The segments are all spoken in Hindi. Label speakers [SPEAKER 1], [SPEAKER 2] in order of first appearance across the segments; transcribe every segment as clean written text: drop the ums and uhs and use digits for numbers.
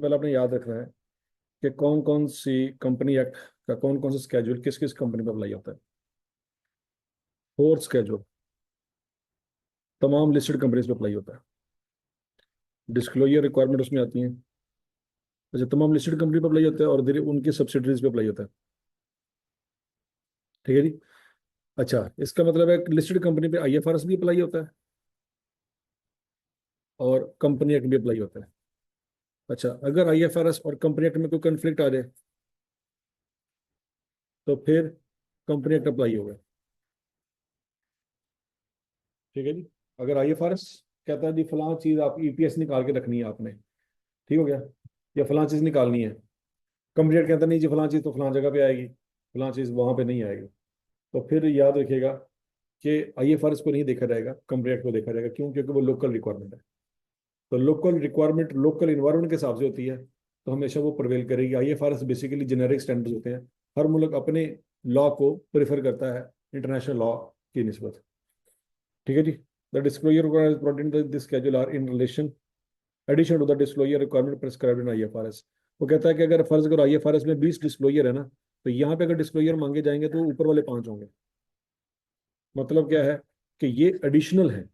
[SPEAKER 1] पहले आपने याद रखना है कि कौन कौन सी कंपनी एक्ट का कौन कौन सा स्केड्यूल किस किस कंपनी पर अप्लाई होता है। फोर्थ स्केड्यूल तमाम लिस्टेड कंपनीज पे अप्लाई होता है। डिस्क्लोजर रिक्वायरमेंट उसमें आती है। अच्छा, तमाम लिस्टेड कंपनी पर अप्लाई होता है और धीरे उनकी सब्सिडरीज पे अप्लाई होता है। ठीक है जी। अच्छा, इसका मतलब है लिस्टेड कंपनी पे आईएफआरएस भी अप्लाई होता है और कंपनी एक्ट भी अप्लाई होता है। अच्छा, अगर आईएफआरएस और कंपनी एक्ट में कोई कंफ्लिक्ट आ जाए तो फिर कंपनी एक्ट अप्लाई होगा। ठीक है जी। अगर आईएफआरएस कहता है जी फलां चीज आप ईपीएस निकाल के रखनी है आपने, ठीक हो गया, या फलां चीज निकालनी है। कंपनी एक्ट कहता नहीं जी फलां चीज तो फलां जगह पे आएगी, फलां चीज वहां पे नहीं आएगी। तो फिर याद रखिएगा कि आईएफआरएस को नहीं देखा जाएगा, कंपनी एक्ट को देखा जाएगा। क्यों? क्योंकि वो लोकल रिक्वायरमेंट है। तो लोकल रिक्वायरमेंट लोकल इन्वायरमेंट के हिसाब से होती है, तो हमेशा वो प्रिवेल करेगी। आईएफआरएस बेसिकली जेनेरिक स्टैंडर्ड्स होते हैं। हर मुल्क अपने लॉ को प्रेफर करता है इंटरनेशनल लॉ की निस्बत। ठीक है जी। The disclosure requirement in this schedule are in relation addition to the disclosure requirement prescribed in IFRS. वो कहता है कि अगर फर्ज करो आईएफआरएस में 20 डिस्क्लोजर है ना, तो यहाँ पे अगर डिस्क्लोजर मांगे जाएंगे तो ऊपर वाले 5 होंगे। मतलब क्या है कि ये एडिशनल है।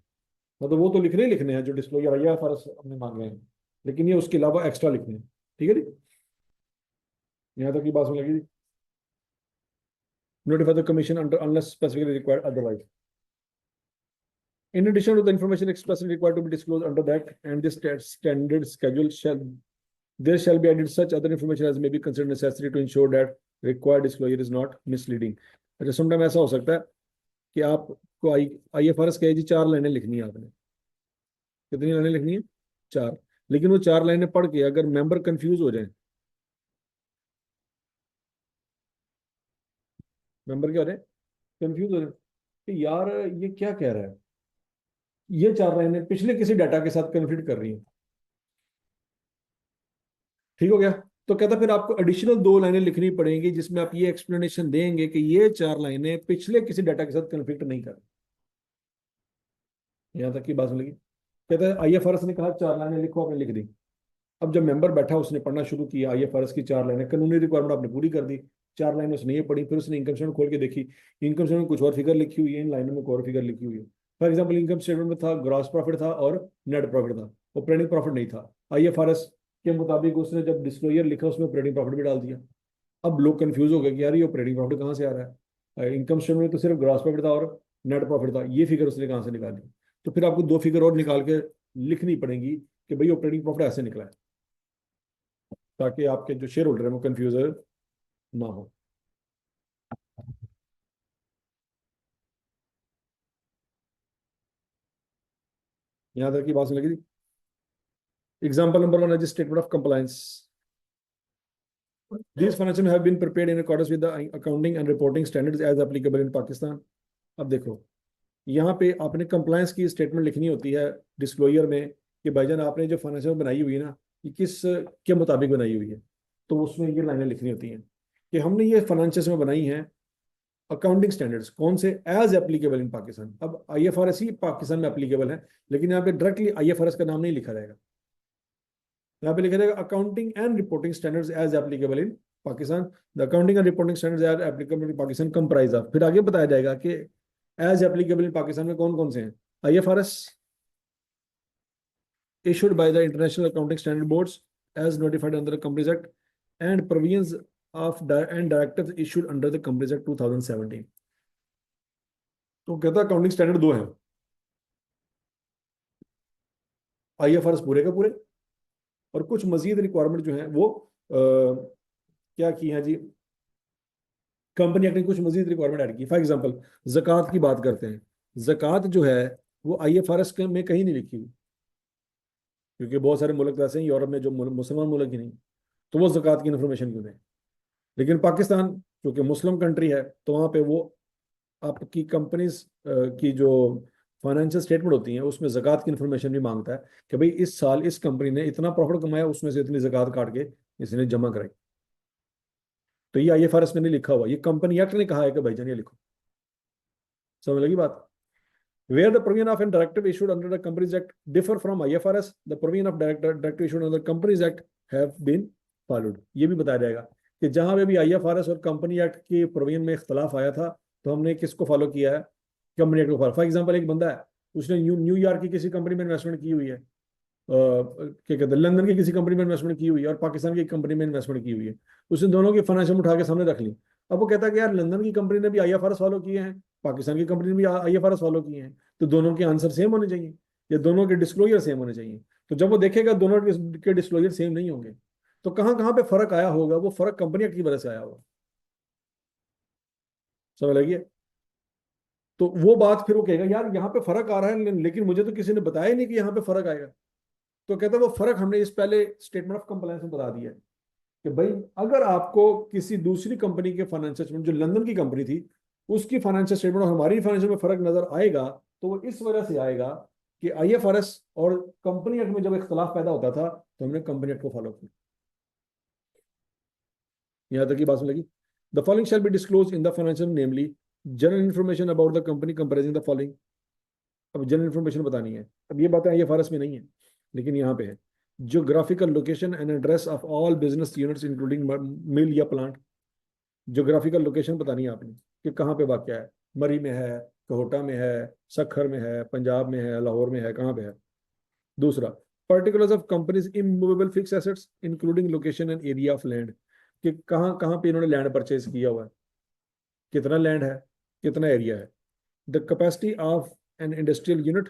[SPEAKER 1] मतलब वो तो लिखने हैं जो डिस्क्लोजर आईएफआरएस हमने मांगे हैं, लेकिन ये उसके अलावा एक्स्ट्रा लिखने हैं। ठीक है जी। यहाँ तक की बात समझ लगी। Notify the commission under unless specifically required otherwise. In addition to the information expressly required to be disclosed under that and this standard schedule there shall be added such other information as may be considered necessary to ensure that required disclosure is not misleading. अच्छा, समटाइम ऐसा हो सकता है कि आपको आईएफआरएस कहे जी 4 लाइनें लिखनी है आपने। कितनी लाइनें लिखनी है? 4। लेकिन वो 4 लाइनें पढ़ के अगर मेंबर कंफ्यूज हो जाए, मेंबर क्या हो रहे हैं, कंफ्यूज हो जाए कि यार ये क्या कह रहा है, ये 4 लाइनें पिछले किसी डाटा के साथ कन्फ्लिक्ट कर रही हैं। ठीक हो गया। तो कहता फिर आपको एडिशनल 2 लाइनें लिखनी पड़ेंगी जिसमें आप ये एक्सप्लेनेशन देंगे कि ये 4 लाइनें पिछले किसी डाटा के साथ कन्फ्लिक्ट नहीं कर। यहां तक की बात लगी। कहता है आईएफआरएस ने कहा 4 लाइनें लिखो, आपने लिख दी। अब जब मेंबर बैठा उसने पढ़ना शुरू किया, आईएफआरएस की 4 लाइनें कानूनी रिक्वायरमेंट आपने पूरी कर दी। 4 लाइनें उसने ये पढ़ी, फिर उसने इनकम स्टेटमेंट खोल के देखी। इनकम स्टेटमेंट में कुछ और फिगर लिखी हुई है, इन लाइनों में एक और फिगर लिखी हुई है। फॉर एग्जाम्पल इनकम स्टेटमेंट में था ग्रॉस प्रॉफिट था और नेट प्रॉफिट था, ऑपरेटिंग प्रॉफिट नहीं था। आईएफआरएस के मुताबिक उसने जब डिस्क्लोजर लिखा उसमें ऑपरेटिंग प्रॉफिट भी डाल दिया। अब लोग कंफ्यूज हो गए कि यार ये ऑपरेटिंग प्रॉफिट कहाँ से आ रहा है, इनकम स्टेटमेंट में तो सिर्फ ग्रॉस प्रॉफिट था और नेट प्रॉफिट था, ये फिगर उसने कहाँ से निकाली। तो फिर आपको 2 फिगर और निकाल के लिखनी पड़ेंगी कि भाई ऑपरेटिंग प्रॉफिट ऐसे निकला है, ताकि आपके जो शेयर होल्डर है वो कंफ्यूज ना हो। यहाँ तक की बात सुन लगी। एग्जाम्पल नंबर 1 है statement of compliance. These financials have been prepared in accordance with the accounting and reporting standards as applicable in Pakistan. अब देखो, यहाँ पे आपने कंप्लायंस की स्टेटमेंट लिखनी होती है डिस्क्लोजर में कि भाईजान आपने जो फाइनेंशियल बनाई हुई है ना, ये किस के मुताबिक बनाई हुई है। तो उसमें ये लाइनें लिखनी होती हैं कि हमने ये फाइनेंशियल्स में बनाई हैं अकाउंटिंग स्टैंडर्ड्स कौन से एज एप्लीकेबल इन पाकिस्तान। अब आईएफआरएस ही पाकिस्तान में एप्लीकेबल है, लेकिन यहाँ पे डायरेक्टली आईएफआरएस का नाम नहीं लिखा जाएगा। यहाँ पे लिखा जाएगा accounting and reporting standards as applicable in Pakistan. The accounting and reporting standards as applicable in Pakistan comprise of, फिर आगे बताया जाएगा कि एज एप्लीकेबल इन पाकिस्तान में कौन कौन से हैं। IFRS issued by the International Accounting Standard Boards as notified under the Companies Act and provisions of and directives issued under the Companies Act 2017। तो कहता है अकाउंटिंग स्टैंडर्ड 2 हैं, आईएफआरएस पूरे का पूरे, और कुछ मजीद रिक्वायरमेंट जो है वो क्या की है जी, कंपनी एक्ट ने कुछ मजीद रिक्वायरमेंट ऐड की। फॉर एग्जांपल ज़कात की बात करते हैं। ज़कात जो है वो आईएफआरएस में कहीं नहीं लिखी हुई, क्योंकि बहुत सारे मुल्क ऐसे हैं यूरोप में जो मुसलमान मुल्क ही नहीं, तो वो ज़कात की इन्फॉर्मेशन क्यों दें। लेकिन पाकिस्तान क्योंकि मुस्लिम कंट्री है, तो वहाँ पे वो आपकी कंपनीज की जो फाइनेंशियल स्टेटमेंट होती हैं उसमें ज़कात की इन्फॉर्मेशन भी मांगता है कि भाई इस साल इस कंपनी ने इतना प्रॉफिट कमाया, उसमें से इतनी ज़कात काट के इसने जमा कराई। तो ये आईएफआरएस में नहीं लिखा हुआ, ये कंपनी एक्ट ने कहा है कि भाईजान ये लिखो। समझ लगी बात। Where the provision of a directive issued under the Companies Act differ from IFRS, the provision of directive issued under the Companies Act have been followed. ये भी बताया जाएगा कि जहां पे भी IFRS और कंपनी एक्ट के प्रोविजन में इख्तलाफ आया था तो हमने किसको फॉलो किया है, कंपनी एक्ट को फॉलो। फॉर एग्जाम्पल एक बंदा है, उसने न्यूयॉर्क की किसी कंपनी में इन्वेस्टमेंट की हुई है, क्या कहते हैं, लंदन की किसी कंपनी में इन्वेस्टमेंट की हुई है और पाकिस्तान की कंपनी में इन्वेस्टमेंट की हुई है। उसने दोनों की फाइनेंशियल उठा के सामने रख ली। अब वो कहता है कि यार लंदन की कंपनी ने भी IFRS फॉलो किए हैं, पाकिस्तान की कंपनी ने भी IFRS फॉलो किए हैं, तो दोनों के आंसर सेम होने चाहिए या दोनों के डिस्क्लोजर सेम होने चाहिए। तो जब वो देखेगा दोनों के डिस्क्लोजर सेम नहीं होंगे तो कहाँ कहाँ पे फर्क आया होगा, वो फर्क कंपनी की वजह से आया होगा। समझ लगी? तो वो बात फिर वो कहेगा यार यहाँ पे फर्क आ रहा है लेकिन मुझे तो किसी ने बताया ही नहीं कि यहाँ पे फर्क आएगा। तो कहता है वो फर्क हमने इस पहले स्टेटमेंट ऑफ कंप्लायंस में बता दिया है कि भाई अगर आपको किसी दूसरी कंपनी के फाइनेंशियल स्टेटमेंट, जो लंदन की कंपनी थी, उसकी फाइनेंशियल स्टेटमेंट और हमारी फाइनेंशियल में फर्क नजर आएगा तो वो इस वजह से आएगा कि IFRS और कंपनी एक्ट में जब इख्तलाफ पैदा होता था तो हमने कंपनी एक्ट को फॉलो किया। यहां तक की बात में लगी। The following shall be disclose in the financial, namely general information about the company comparison the following. अब जनरल इन्फॉर्मेशन बतानी है। अब ये बातें IFRS में नहीं है लेकिन यहाँ पे है। Geographical location and address of all business units including mill या प्लांट। ज्योग्राफिकल लोकेशन बतानी है आपने कि कहाँ पे वाक़ है, मरी में है, कोहटा में है, सखर में है, पंजाब में है, लाहौर में है, कहाँ पे है। दूसरा, particulars of companies immovable fix assets including location and area of land, कि कहाँ कहाँ पे इन्होंने लैंड परचेज किया हुआ है, कितना लैंड है, कितना एरिया है। The capacity of an industrial unit,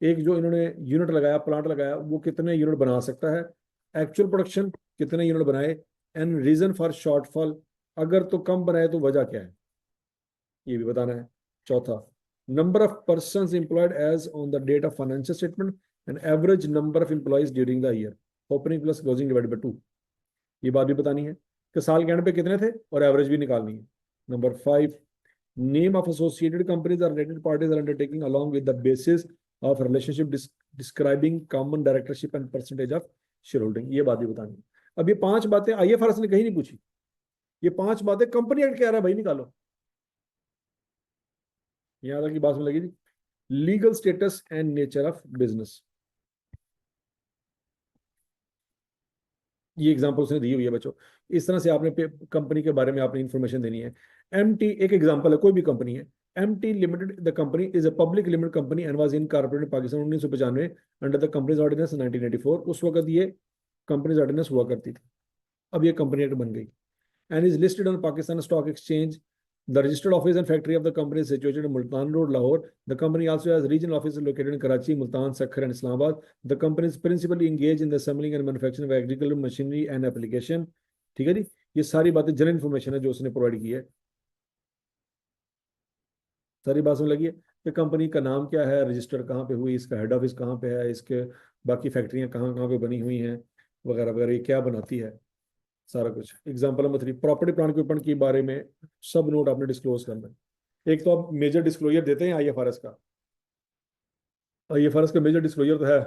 [SPEAKER 1] एक जो इन्होंने यूनिट लगाया, प्लांट लगाया, वो कितने यूनिट बना सकता है। एक्चुअल प्रोडक्शन, कितने यूनिट बनाए। एंड रीजन फॉर शॉर्टफॉल, अगर तो कम बनाए तो वजह क्या है, ये भी बताना है। चौथा, number of person employed as on the date of financial statement and average number of employees during the year, opening plus closing divided by 2। ये बात भी बतानी है कि साल के एंड पे कितने थे और एवरेज भी निकालनी है। Number 5, name of associated companies or related parties are undertaking along with the basis of relationship describing common directorship and percentage of shareholding। ये बात भी बतानी है। अब ये 5 बातें IFRS ने कहीं नहीं पूछी, ये 5 बातें कंपनी एक्ट कह रहा है भाई निकालो। यहां तक की बात में लगी थी। Legal status and nature of business, ये एग्जांपल उसने दी हुई है बच्चों। इस तरह से आपने कंपनी के बारे में आपने इंफॉर्मेशन देनी है। MT एक एग्जांपल है, कोई भी कंपनी है। MT limited the company is a public limited company and was incorporated in Pakistan 1995 under the companies ordinance 1984। उस वक्त ये कंपनीज ऑर्डिनेंस हुआ करती थी, अब ये कंपनी एक्ट बन गई। And is listed on Pakistan stock exchange. The registered office and factory of the company is situated in Multan Road, Lahore. The company also has regional offices located in Karachi, Multan, Sakhar, and Islamabad. The company is principally engaged in the assembling and manufacturing of agricultural machinery and application। ठीक है जी, ये सारी बातें जनरल इन्फॉर्मेशन है जो उसने प्रोवाइड की है। सारी बात समझ लगी है कि कंपनी का नाम क्या है, रजिस्टर कहाँ पे हुई, इसका हेड ऑफिस कहाँ पे है, इसके बाकी फैक्ट्रियाँ कहाँ कहाँ पे बनी हुई हैं, वगैरह वगैरह, ये क्या बनाती है, सारा कुछ। Example number 3, property plant equipment के बारे में सब नोट आपने डिस्क्लोज करना है। एक तो आप मेजर डिस्क्लोजर देते हैं IFRS का। IFRS का मेजर डिस्क्लोजर तो है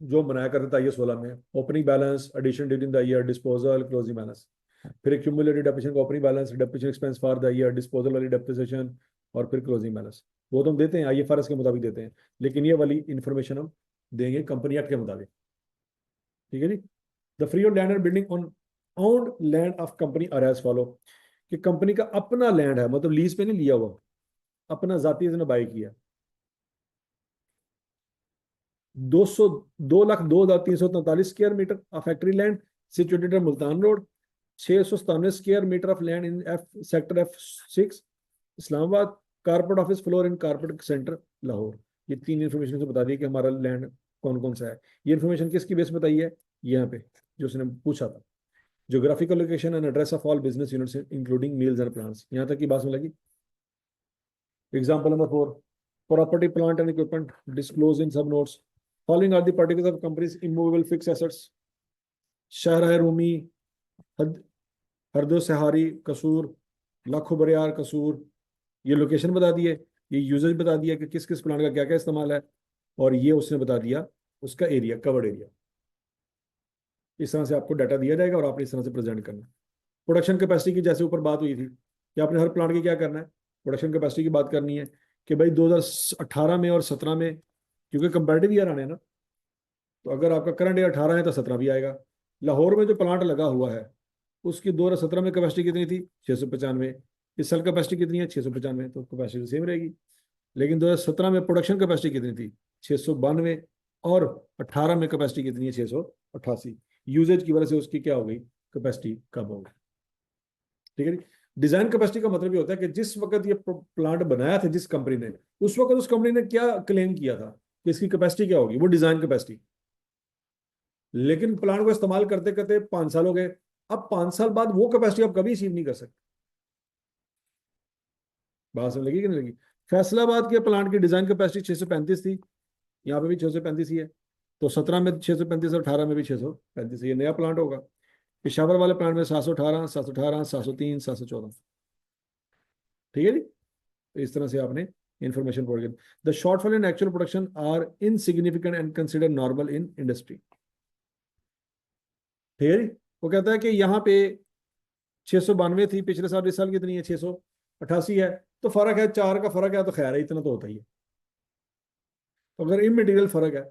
[SPEAKER 1] जो बनाया करता था IS 16 में, opening balance, addition during the year, disposal, closing balance. फिर एक्यूमुलेटेड डेप्रिसिएशन का opening balance, depreciation expense for the year, disposal वाली डेप्रिसिएशन, और फिर क्लोजिंग बैलेंस। वो तो हम देते हैं IFRS के मुताबिक देते हैं, लेकिन ये वाली इंफॉर्मेशन हम देंगे कंपनी एक्ट के मुताबिक। ठीक है जी। The free on land and building on owned land of company are as follow, कि कंपनी का अपना लैंड है, मतलब लीज पे नहीं लिया हुआ, अपना जाति इसने बाय किया। 202,02,343 square metre of factory land situated Multan road. 697 square metre of land in sector F6 Islamabad. Corporate office floor in corporate centre Lahore. ये 3 इन्फॉर्मेशन से बता दी कि हमारा लैंड कौन कौन सा है। ये इन्फॉर्मेशन किसकी बेस बताई है, यहाँ पे जो उसने पूछा था। Geographical location and address of all business units including mills and plants. यहाँ तक की बात में लगी। Example number 4, property plant and equipment disclose in sub notes. Following are the particles of companies immovable fix assets. शहर रूमी, हद हरदो सहारी, कसूर, लाखों बरियार, कसूर। ये लोकेशन बता दिए, ये यूजेज बता दिया कि किस किस प्लांट का क्या क्या इस्तेमाल है, और ये उसने बता दिया उसका एरिया, कवर्ड एरिया। इस तरह से आपको डाटा दिया जाएगा और आपने इस तरह से प्रेजेंट करना है। प्रोडक्शन कैपेसिटी की जैसे ऊपर बात हुई थी कि आपने हर प्लांट की क्या करना है, प्रोडक्शन कैपेसिटी की बात करनी है कि भाई 2018 में और 17 में, क्योंकि कंपेरेटिव ईयर आने हैं ना, तो अगर आपका करंट ईयर 18 है तो 17 भी आएगा, लाहौर में जो प्लांट लगा हुआ है उसकी 2017 में कैपेसिटी कितनी थी? 695। इस साल कैपेसिटी कितनी है? 695, तो कैपेसिटी सेम रहेगी। लेकिन 2017 में प्रोडक्शन कैपेसिटी कितनी थी? 692। और 18 में कैपेसिटी कितनी है? 688। यूजेज की वजह से उसकी क्या हो गई? कैपेसिटी कम हो गई। ठीक है जी। डिजाइन कैपेसिटी का मतलब ये होता है कि जिस वक्त ये प्लांट बनाया था जिस कंपनी ने, उस वक्त उस कंपनी ने क्या क्लेम किया था कि इसकी कैपेसिटी क्या होगी, वो डिजाइन कैपेसिटी। लेकिन प्लांट को इस्तेमाल करते करते 5 साल हो गए। अब 5 साल बाद वो कैपेसिटी आप कभी अचीव नहीं कर सकते। बात समझ लगी कि नहीं लगी? फैसलाबाद के प्लांट की डिजाइन कैपेसिटी 635 थी, यहाँ पे भी 635 ही है। तो 17 में 635, 18 में भी 635, ये नया प्लांट होगा। पेशावर वाले प्लांट में 718, 718, 703, 714। ठीक है जी। तो इस तरह से आपने इंफॉर्मेशन पढ़ गए। The shortfall in actual production are insignificant and consider normal in industry. ठीक है जी। वो कहता है कि यहाँ पे 692 थी पिछले साल, इस साल कितनी है? 688 है। तो फर्क है, 4 का फर्क है, तो खैर है, इतना तो होता ही है। तो अगर इमेटीरियल फर्क है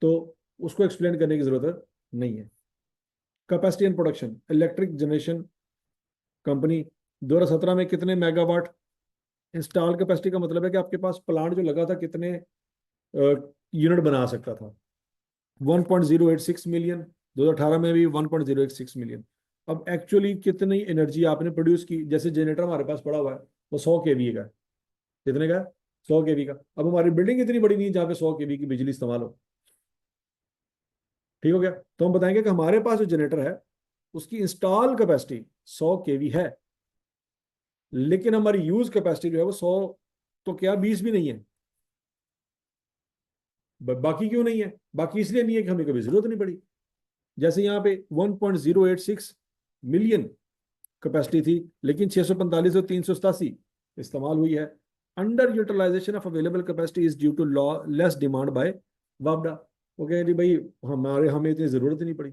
[SPEAKER 1] तो उसको एक्सप्लेन करने की जरूरत नहीं है। Capacity and production, electric generation company 2017 में कितने मेगावाट इंस्टॉल कैपेसिटी का मतलब है कि आपके पास प्लांट जो लगा था कितने यूनिट बना सकता था? 1.086 मिलियन। 2018 में भी 1.086 मिलियन। अब एक्चुअली कितनी एनर्जी आपने प्रोड्यूस की? जैसे जनरेटर हमारे पास पड़ा हुआ है वो 100 केवी का है। कितने का है? 100 केवी का। अब हमारी बिल्डिंग इतनी बड़ी नहीं है जहाँ पे 100 केवी की बिजली इस्तेमाल हो। ठीक हो गया। तो हम बताएंगे कि हमारे पास जो जनरेटर है उसकी इंस्टॉल कैपेसिटी 100 केवी है, लेकिन हमारी यूज कैपेसिटी जो है वो 100, तो क्या 20 भी नहीं है? बाकी क्यों नहीं है? बाकी इसलिए नहीं है कि हमें कभी जरूरत नहीं पड़ी। जैसे यहाँ पे 1.086 मिलियन कैपेसिटी थी, लेकिन 645 और 387 इस्तेमाल हुई है। Under utilisation of available capacity is due to low less demand by वापडा। वो कह रही भाई हमें इतनी जरूरत ही नहीं पड़ी,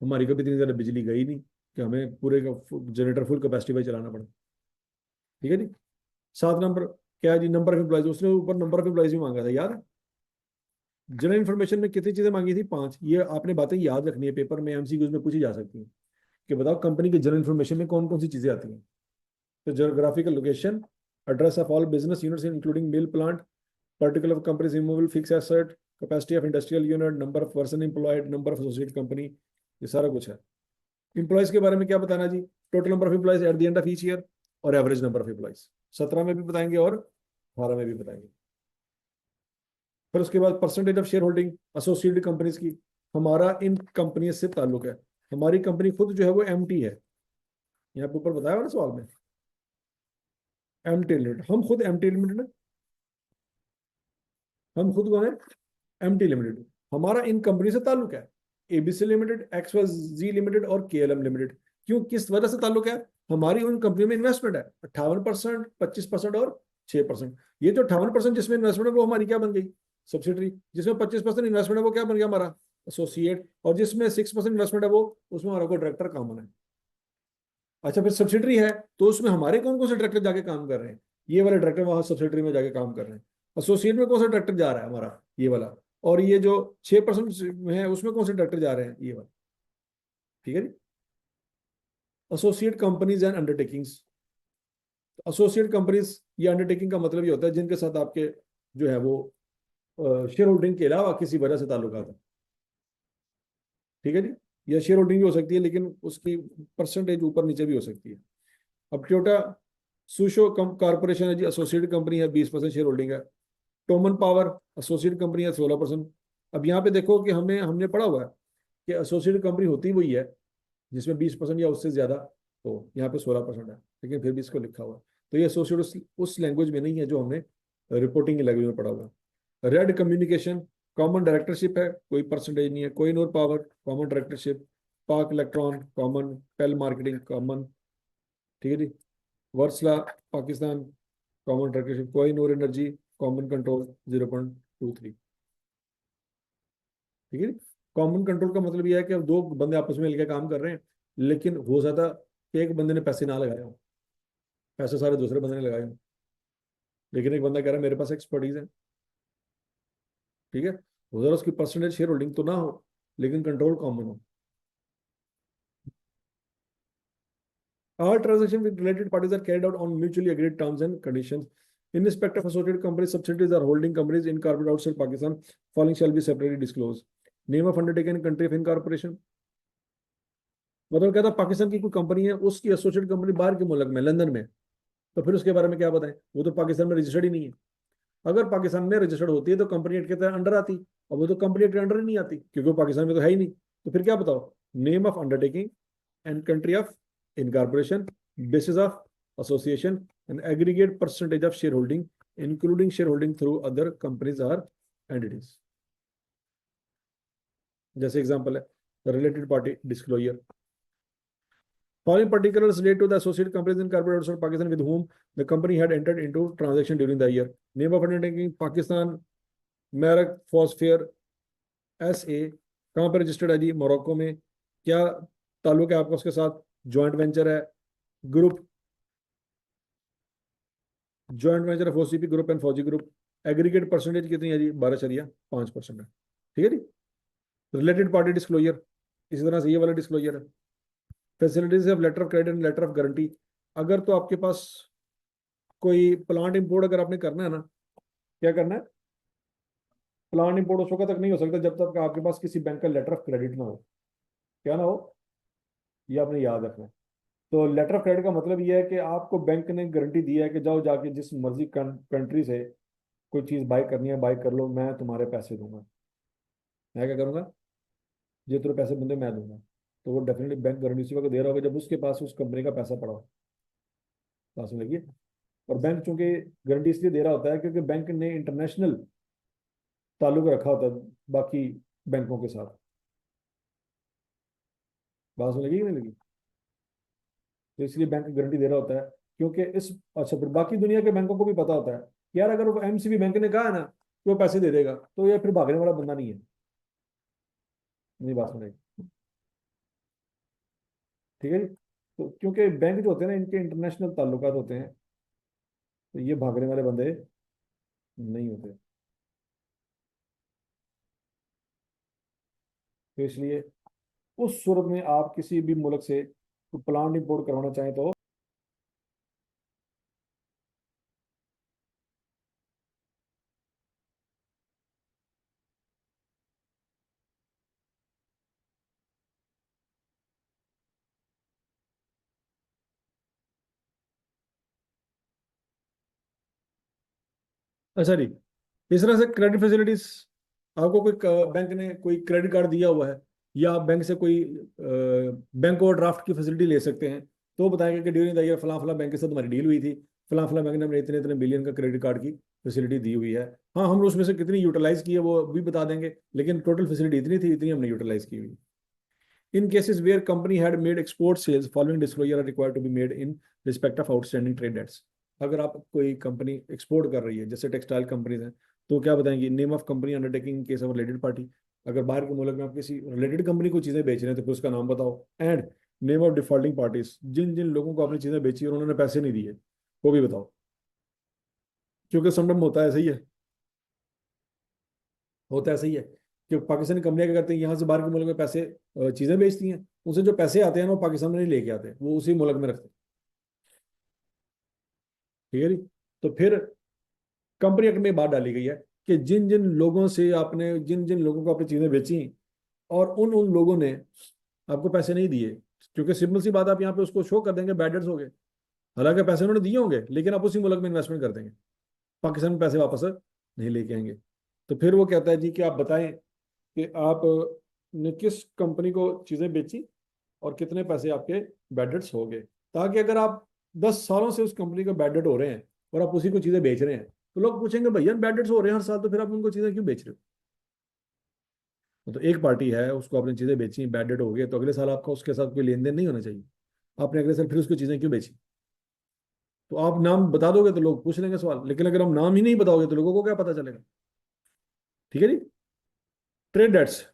[SPEAKER 1] हमारी कभी इतनी ज्यादा बिजली गई नहीं कि हमें पूरे जनरेटर फुल कैपेसिटी पे चलाना पड़ा। ठीक है जी। 7 नंबर क्या है जी? Number of employees. उसने ऊपर नंबर ऑफ एम्प्लॉइज भी मांगा था, याद है? जनरल इन्फॉर्मेशन में कितनी चीजें मांगी थी? 5। ये आपने बातें याद रखनी है, पेपर में एमसीक्यूज में पूछी जा सकती है कि बताओ कंपनी की जनरल इन्फॉर्मेशन में कौन कौन सी चीजें आती हैं। तो geographical location, address of all business units including mill plant, particular companies immovable fix asset, capacity of industrial unit, number of person employed, number of associate company, ये सारा कुछ है। इंप्लॉयज के बारे में क्या बताना जी? Total number of employees at the end of each year और एवरेज नंबर ऑफ एम्प्लॉयज। 17 में भी बताएंगे और 18 में भी बताएंगे। फिर उसके बाद percentage of share holding associated companies की। हमारा इन कंपनी से ताल्लुक है, हमारी कंपनी खुद जो है वो एमटी है। यहाँ पे ऊपर बताया हुआ ना सवाल में, एमटी लिमिटेड। हम खुद एमटी लिमिटेड, हम खुद कौन है? MT limited. हमारा इन कंपनी से ताल्लुक है, एबीसी लिमिटेड, एक्सवाईजी लिमिटेड और केएलएम लिमिटेड। क्यों, किस वजह से ताल्लुक है? हमारी उन कंपनियों में इन्वेस्टमेंट है 58%, 25% और 6%। ये जो 58% जिसमें इन्वेस्टमेंट है वो हमारी क्या बन गई? सब्सिडरी। जिसमें 25% इन्वेस्टमेंट है वो क्या बन गया? हमारा एसोसिएट। और जिसमें 6% इन्वेस्टमेंट है वो, उसमें हमारा कोई डायरेक्टर कॉमन है। अच्छा, फिर सब्सिडरी है तो उसमें हमारे कौन कौन से डायरेक्टर जाके काम कर रहे हैं? ये वाले डायरेक्टर वहां सब्सिडरी में जाके काम कर रहे हैं। एसोसिएट में कौन सा डायरेक्टर जा रहा है? हमारा ये वाला। और ये जो 6% है उसमें कौन से डायरेक्टर जा रहे हैं? ये वाला। ठीक है जी। Associate companies and undertakings. Associate companies ये अंडरटेकिंग का मतलब ये होता है जिनके साथ आपके जो है वो शेयर होल्डिंग के अलावा किसी वजह से ताल्लुकात है। ठीक है जी। या शेयर होल्डिंग भी हो सकती है लेकिन उसकी परसेंटेज ऊपर नीचे भी हो सकती है। अब टोयोटा सुशो कारपोरेशन है जी, एसोसिएटेड कंपनी है, 20% शेयर होल्डिंग है। टोमन पावर एसोसिएटेड कंपनी है, 16%। अब यहाँ पे देखो कि हमने पढ़ा हुआ है कि एसोसिएटेड कंपनी होती वही है जिसमें 20% या उससे ज्यादा हो। यहाँ पे 16% है, लेकिन फिर भी इसको लिखा हुआ है। तो ये एसोसिएट उस लैंग्वेज में नहीं है जो हमने रिपोर्टिंग लैंग्वेज में पढ़ा हुआ है। रेड कम्युनिकेशन कॉमन डायरेक्टरशिप है, कोई परसेंटेज नहीं है। कोई नोर पावर कॉमन डायरेक्टरशिप। पाक इलेक्ट्रॉन कॉमन। पेल मार्केटिंग कॉमन। ठीक है जी। वर्सला पाकिस्तान कॉमन डायरेक्टरशिप। कोई नोर एनर्जी कॉमन कंट्रोल 0.23। ठीक है जी। कॉमन कंट्रोल का मतलब यह है कि अब दो बंदे आपस में मिलकर काम कर रहे हैं, लेकिन हो सकता कि एक बंदे ने पैसे ना लगाए हो, पैसे सारे दूसरे बंदे ने लगाए हो, लेकिन एक बंदा कह रहा है मेरे पास एक्सपर्टीज है। ठीक है, हो सकता उसकी परसेंटेज शेयर होल्डिंग तो ना हो लेकिन कंट्रोल कॉमन हो। All transactions with related parties are carried out on mutually agreed terms and conditions. In respect of associated companies, subsidiaries or holding companies incorporated outside Pakistan, following shall be separately disclosed. Name of undertaken, country of incorporation. मतलब क्या था, पाकिस्तान की कोई कंपनी है, उसकी एसोसिएट कंपनी बाहर के मुल्क में, लंदन में, तो फिर उसके बारे में क्या बताएं? वो तो पाकिस्तान में रजिस्टर्ड ही नहीं है। अगर पाकिस्तान में रजिस्टर्ड होती है तो कंपनी एक्ट के तहत अंडर आती, और वो तो कंपनी एक्ट के अंडर ही नहीं आती क्योंकि वो पाकिस्तान में तो है ही नहीं। तो फिर क्या बताओ? Name of undertaking and country of incorporation, basis of association, and aggregate percentage of shareholding, including shareholding through other companies or entities. जैसे एग्जांपल है related party disclosure. Following particulars relate to the associate companies incorporated outside Pakistan with whom the company had entered into transaction during the year. Name of undertaking Pakistan Merak Phosphate SA, कहाँ पर रजिस्टर्ड है जी? मोरक्को में। क्या ताल्लुक है आपका उसके साथ? जॉइंट वेंचर है, group, joint venture of OCP group and फौजी ग्रुप। एग्रीगेट परसेंटेज कितनी है जी? 12.5% है। ठीक है जी। रिलेटेड पार्टी डिस्क्लोजर इसी तरह से ये वाला डिस्क्लोजर है। Facilities of letter of credit and letter of guarantee. अगर तो आपके पास कोई प्लांट इंपोर्ट अगर आपने करना है ना, क्या करना है? प्लांट इंपोर्ट उस वक्त तक नहीं हो सकता जब तक आपके पास किसी बैंक का लेटर ऑफ क्रेडिट ना हो। क्या ना हो, ये आपने याद रखना है। तो लेटर ऑफ क्रेडिट का मतलब ये है कि आपको बैंक ने गारंटी दी है कि जाओ जाके जिस मर्जी कंट्री से कोई चीज़ बाय करनी है, बाय कर लो, मैं तुम्हारे पैसे दूंगा। मैं क्या करूंगा? जो तेरे पैसे बंदे मैं दूंगा। तो वो डेफिनेटली बैंक गारंटी उसी वक्त दे रहा होगा जब उसके पास उस कंपनी का पैसा पड़ा हो। पास में लगी। और बैंक चूंकि गारंटी इसलिए दे रहा होता है क्योंकि बैंक ने इंटरनेशनल ताल्लुक रखा होता है बाकी बैंकों के साथ। बात में लगी कि नहीं लगी? तो इसलिए बैंक गारंटी दे रहा होता है क्योंकि इस, अच्छा, फिर बाकी दुनिया के बैंकों को भी पता होता है कि यार अगर वो एमसीबी बैंक ने कहा है ना कि वो पैसे दे देगा, तो ये फिर भागने वाला बंदा नहीं है। नहीं, बात सुनेगी? ठीक है जी। तो क्योंकि बैंक जो होते हैं ना, इनके इंटरनेशनल ताल्लुकात होते हैं, तो ये भागने वाले बंदे नहीं होते। तो इसलिए उस सूरत में आप किसी भी मुल्क से प्लांट इंपोर्ट करवाना चाहें तो अच्छा जी। इस तरह से क्रेडिट फैसिलिटीज, आपको कोई बैंक ने कोई क्रेडिट कार्ड दिया हुआ है, या आप बैंक से कोई बैंक ओवरड्राफ्ट की फैसिलिटी ले सकते हैं, तो वो बताएंगे कि ड्यूरिंग द ईयर फलां फलां बैंक के साथ हमारी डील हुई थी, फलां फलां बैंक ने हमें इतने इतने बिलियन का क्रेडिट कार्ड की फैसिलिटी दी हुई है। हाँ, हम उसमें से कितनी यूटिलाइज की है वो भी बता देंगे, लेकिन टोटल फैसिलिटी इतनी थी, इतनी हमने यूटिलाइज की हुई। In cases where company had made export sales, following disclosure are required to be made in respect of outstanding trade debts. अगर आप कोई कंपनी एक्सपोर्ट कर रही है, जैसे टेक्सटाइल कंपनीज हैं, तो क्या बताएंगे? Name of company undertaking case of related party. अगर बाहर के मुल्क में आप किसी रिलेटेड कंपनी को चीजें बेच रहे हैं तो फिर उसका नाम बताओ। And name of defaulting parties, जिन जिन लोगों को आपने चीजें बेची और उन्होंने पैसे नहीं दिए, वो भी बताओ। क्योंकि समडम होता है, सही है, होता है, सही है कि पाकिस्तानी कंपनियां क्या करती हैं, यहाँ से बाहर के मुल्क में पैसे चीजें बेचती हैं, उनसे जो पैसे आते हैं ना वो पाकिस्तान में नहीं लेके आते, वो उसी मुल्क में रखते हैं। ठीक है जी। तो फिर कंपनी एक्ट में बात डाली गई है कि जिन जिन लोगों से आपने, जिन जिन लोगों को आपने चीजें बेची और उन उन लोगों ने आपको पैसे नहीं दिए, क्योंकि सिंपल सी बात, आप यहाँ पे उसको शो कर देंगे बैड डेट्स हो गए, हालांकि पैसे उन्होंने दिए होंगे लेकिन आप उसी मुल्क में इन्वेस्टमेंट कर देंगे, पाकिस्तान में पैसे वापस नहीं लेके आएंगे। तो फिर वो कहता है जी कि आप बताएं कि आप ने किस कंपनी को चीजें बेची और कितने पैसे आपके बैड डेट्स हो गए, ताकि अगर आप 10 सालों से उस कंपनी का बैड डेट हो रहे हैं और आप उसी को चीजें बेच रहे हैं, तो लोग पूछेंगे भैया बैड डेट्स हो रहे हैं हर साल, तो फिर आप उनको चीजें क्यों बेच रहे हो? तो एक पार्टी है, उसको आपने चीजें बेची, बैड डेट हो गए, तो अगले साल आपका उसके साथ कोई लेन देन नहीं होना चाहिए। आपने अगले साल फिर उसको चीजें क्यों बेची? तो आप नाम बता दोगे तो लोग पूछ लेंगे सवाल, लेकिन अगर हम नाम ही नहीं बताओगे तो लोगों को क्या पता चलेगा? ठीक है जी। Trade debts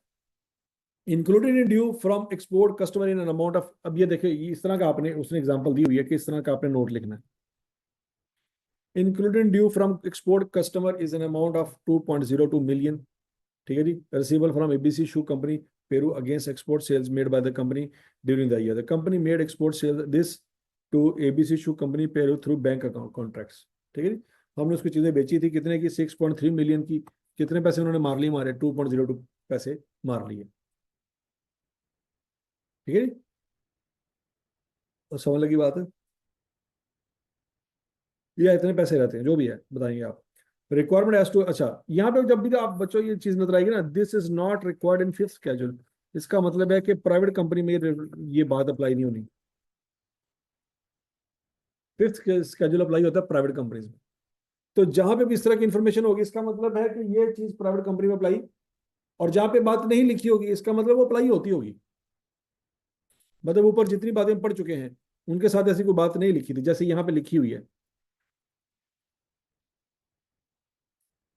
[SPEAKER 1] included in due from export customer in an amount of, अब ये देखिए इस तरह का आपने, उसने एग्जांपल दी हुई है कि इस तरह का आपने नोट लिखना है। Included due from export customer is an amount of 2.02 million. ठीक है जी। Receivable from ABC shoe company Peru against export sales made by the company during the year. The company made export sales this to ABC shoe company पे थ्रू बैंक अकाउंट कॉन्ट्रैक्ट्स। ठीक है जी। हमने उसकी चीजें बेची थी कितने की, 6.3 मिलियन की। कितने पैसे उन्होंने मार लिए हमारे, 2.02 पैसे मार लिए। ठीक है जी। और समझ लगी बात है। या इतने पैसे रहते हैं जो भी है बताएंगे आप। रिक्वायरमेंट एज टू, अच्छा यहाँ पे जब भी आप बच्चों ये चीज नजर आएगी ना, this is not required in fifth schedule, इसका मतलब है कि प्राइवेट कंपनी में ये बात अप्लाई नहीं होनी। फिफ्थ स्केड्यूल अप्लाई होता है प्राइवेट कंपनीज में। तो जहां पे भी इस तरह की इंफॉर्मेशन होगी इसका मतलब है कि ये चीज प्राइवेट कंपनी में अप्लाई, और जहां पे बात नहीं लिखी होगी इसका मतलब वो अप्लाई होती होगी। मतलब ऊपर जितनी बातें पढ़ चुके हैं उनके साथ ऐसी कोई बात नहीं लिखी थी जैसे यहाँ पे लिखी हुई है।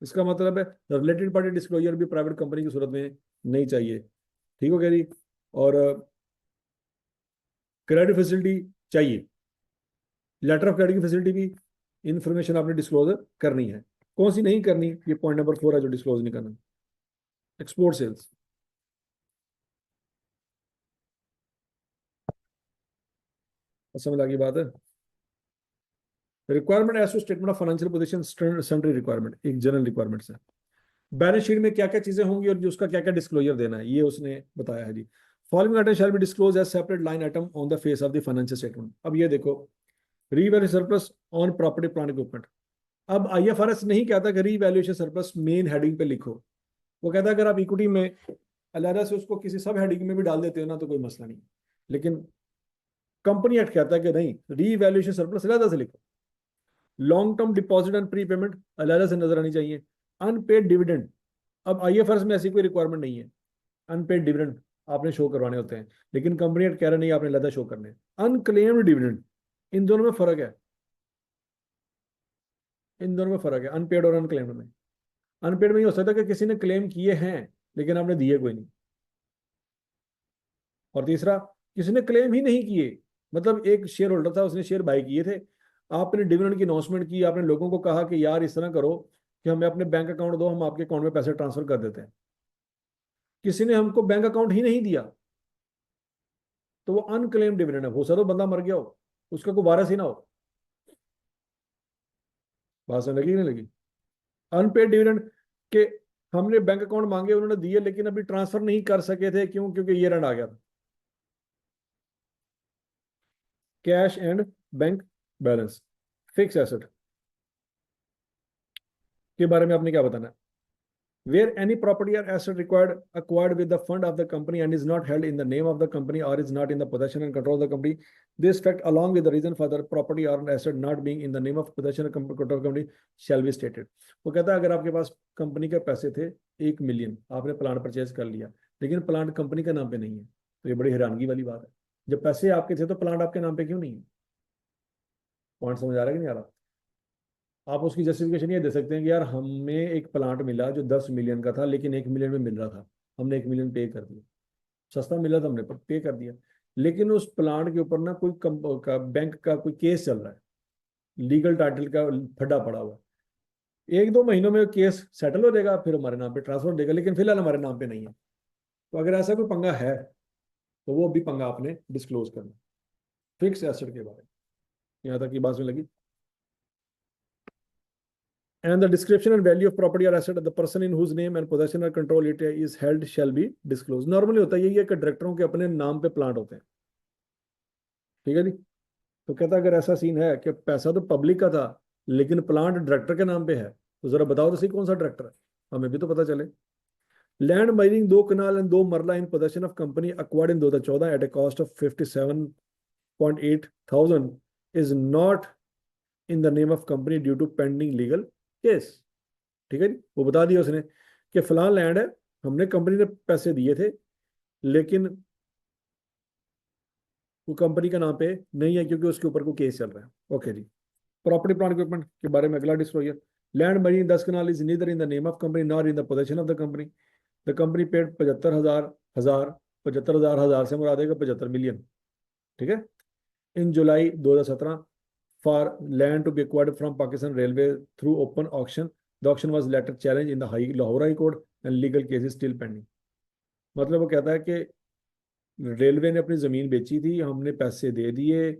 [SPEAKER 1] इसका मतलब है रिलेटेड पार्टी डिस्क्लोजर भी प्राइवेट कंपनी की सूरत में नहीं चाहिए। ठीक हो गया जी। और क्रेडिट फैसिलिटी चाहिए, लेटर ऑफ क्रेडिट की फैसिलिटी भी इंफॉर्मेशन आपने डिस्क्लोजर करनी है। कौन सी नहीं करनी, ये पॉइंट नंबर 4 है जो डिस्क्लोज नहीं करना। एक्सपोर्ट सेल्स, समझ आ गई बात है। Requirement as to statement of financial position, sundry requirement, एक जनरल रिक्वायरमेंट है। बैलेंस शीट में क्या क्या चीजें होंगी और जो उसका क्या क्या डिस्क्लोजर देना है ये उसने बताया है जी। Following item shall be disclose as separate line item on the face of the financial statement. अब ये देखो, revalue surplus on property plant equipment. अब आईएफआरएस नहीं कहता कि रीवैल्यूएशन सरप्लस मेन हेडिंग पे लिखो। वो कहता है अगर आप इक्विटी में अलहदा से उसको किसी सब हेडिंग में भी डाल देते हो ना तो कोई मसला नहीं। लेकिन कंपनी एक्ट कहता है कि नहीं, रीवैल्यूएशन सरप्लस अलहदा से लिखो। Long term deposit and pre payment अलहदा से नजर आनी चाहिए। अनपेड डिविडेंड, अब आईएफआरएस में ऐसी कोई रिक्वायरमेंट नहीं है। अनपेड डिविडेंड आपने शो करवाने होते हैं, लेकिन कंपनी एक्ट कह रहा नहीं आपने अलहदा शो करने। अनक्लेम्ड डिविडेंड, इन दोनों में फर्क है। इन दोनों में फर्क है, अनपेड और अनक्लेम्ड में। अनपेड में ये हो सकता है कि किसी ने क्लेम किए हैं लेकिन आपने दिए कोई नहीं। और तीसरा, किसी ने क्लेम ही नहीं किए, मतलब एक शेयर होल्डर था उसने शेयर बाय किए थे, आपने डिविडेंड की अनाउंसमेंट की, आपने लोगों को कहा कि यार इस तरह करो कि हमें अपने बैंक अकाउंट दो, हम आपके अकाउंट में पैसे ट्रांसफर कर देते हैं। किसी ने हमको बैंक अकाउंट ही नहीं दिया तो वो अनक्लेम डिविडेंड है। हो सकता है बंदा मर गया हो, उसका कोई वारस ही ना हो। बात समझ लगी नहीं लगी। अनपेड डिविडेंड के हमने बैंक अकाउंट मांगे उन्होंने दिए लेकिन अभी ट्रांसफर नहीं कर सके थे, क्यों? क्योंकि ये रन आ गया था। Cash and bank balance, fix asset के बारे में आपने क्या बताना है। Where any property or asset required acquired with the fund of the company and is not held in the name of the company or is not in the possession and control of the company, this fact along with the reason for the property or an asset not being in the name of possession and control of the company shall be stated। वो कहता है अगर आपके पास कंपनी के पैसे थे 1 मिलियन, आपने प्लांट परचेज कर लिया लेकिन प्लांट कंपनी के नाम पे नहीं है, तो ये बड़ी हैरानगी वाली बात है। जब पैसे आपके थे तो प्लांट आपके नाम पे क्यों नहीं है? पॉइंट समझ आ रहा है कि नहीं आ रहा? आप उसकी जस्टिफिकेशन ये दे सकते हैं कि यार हमें एक प्लांट मिला जो 10 मिलियन का था लेकिन 1 मिलियन में मिल रहा था, हमने 1 मिलियन पे कर दिया। सस्ता मिला था हमने पर पे कर दिया। लेकिन उस प्लांट के ऊपर ना कोई बैंक का कोई केस चल रहा है, लीगल टाइटल का फड्डा पड़ा हुआ है। 1-2 महीनों में केस सेटल हो जाएगा, फिर हमारे नाम पे ट्रांसफर हो जाएगा, लेकिन फिलहाल हमारे नाम पे नहीं है। तो अगर ऐसा कोई पंगा है तो वो भी पंगा आपने डिस्क्लोज करना, फिक्स एसेट के बारे में। यहाँ तक की बात में लगी। And the description and value of property or asset of the person in whose name and possession or control it is held shall be disclosed। Normally होता है यही है कि डायरेक्टरों के अपने नाम पे प्लांट होते हैं। ठीक है जी। तो कहता है अगर ऐसा सीन है कि पैसा तो पब्लिक का था लेकिन प्लांट डायरेक्टर के नाम पे है, तो जरा बताओ तो सही कौन सा डायरेक्टर है, हमें भी तो पता चले। Land mining 2 kanal and 2 marla in possession of company acquired in 2014 at a cost of 57.8 thousand is not in the name of company due to pending legal case. ठीक है जी। वो बता दिया उसने कि फलां लैंड है, हमने कंपनी ने पैसे दिए थे लेकिन वो कंपनी का नाम पे नहीं है क्योंकि उसके ऊपर कोई केस चल रहा है। ओके जी। प्रॉपर्टी प्लांट इक्विपमेंट के बारे में अगला disclosure, land marine 10 kanal is neither in the name of company nor in the possession of the company paid 75,000 से मुराद है 75 मिलियन। ठीक है। In July 2017 for land to be acquired from Pakistan railway through open auction, the auction was later challenge in the Lahore high court and legal case is still pending. मतलब वो कहता है कि रेलवे ने अपनी जमीन बेची थी, हमने पैसे दे दिए,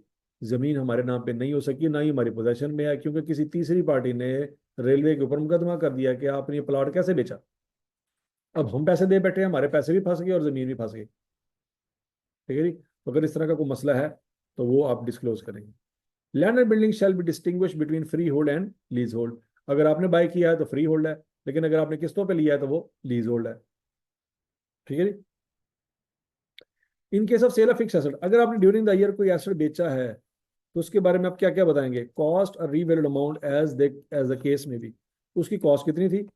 [SPEAKER 1] जमीन हमारे नाम पे नहीं हो सकी, ना ही हमारी पोजेशन में है, क्योंकि किसी तीसरी पार्टी ने रेलवे के ऊपर मुकदमा कर दिया कि आपने ये प्लॉट कैसे बेचा। अब हम पैसे दे बैठे हैं, हमारे पैसे भी फंस गए और जमीन भी फंस गई। ठीक है जी। तो अगर इस तरह का कोई मसला है तो वो आप डिस्क्लोज करेंगे। Land and building shall be distinguish between free hold and lease hold. अगर आपने बाय किया है तो फ्री होल्ड है, लेकिन अगर आपने किस्तों पे लिया है तो वो लीज होल्ड है। ठीक है जी। In case of sale of fix asset, अगर आपने ड्यूरिंग द ईयर कोई एसेट बेचा है तो उसके बारे में आप क्या क्या बताएंगे? कॉस्ट और revalued amount as the case में भी। उसकी कॉस्ट कितनी थी,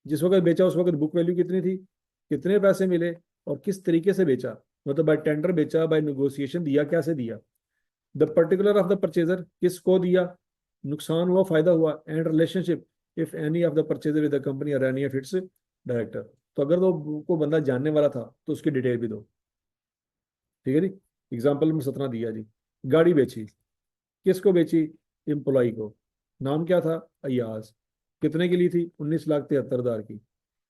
[SPEAKER 1] जिस वक्त बेचा उस वक्त बुक वैल्यू कितनी थी, कितने पैसे मिले, और किस तरीके से बेचा, मतलब बाय टेंडर बेचा, बाय नेगोशिएशन दिया, कैसे दिया, the particular of the purchaser, किसको दिया, नुकसान हुआ फायदा हुआ, and relationship if any of the purchaser with the company और एनी ऑफ इट्स डायरेक्टर। तो अगर वो को बंदा जानने वाला था तो उसकी डिटेल भी दो। ठीक है जी। एग्जाम्पल में 17 दिया जी। गाड़ी बेची, किसको बेची? एम्प्लॉय को। नाम क्या था? अयाज। कितने की ली थी? 19,73,000 की।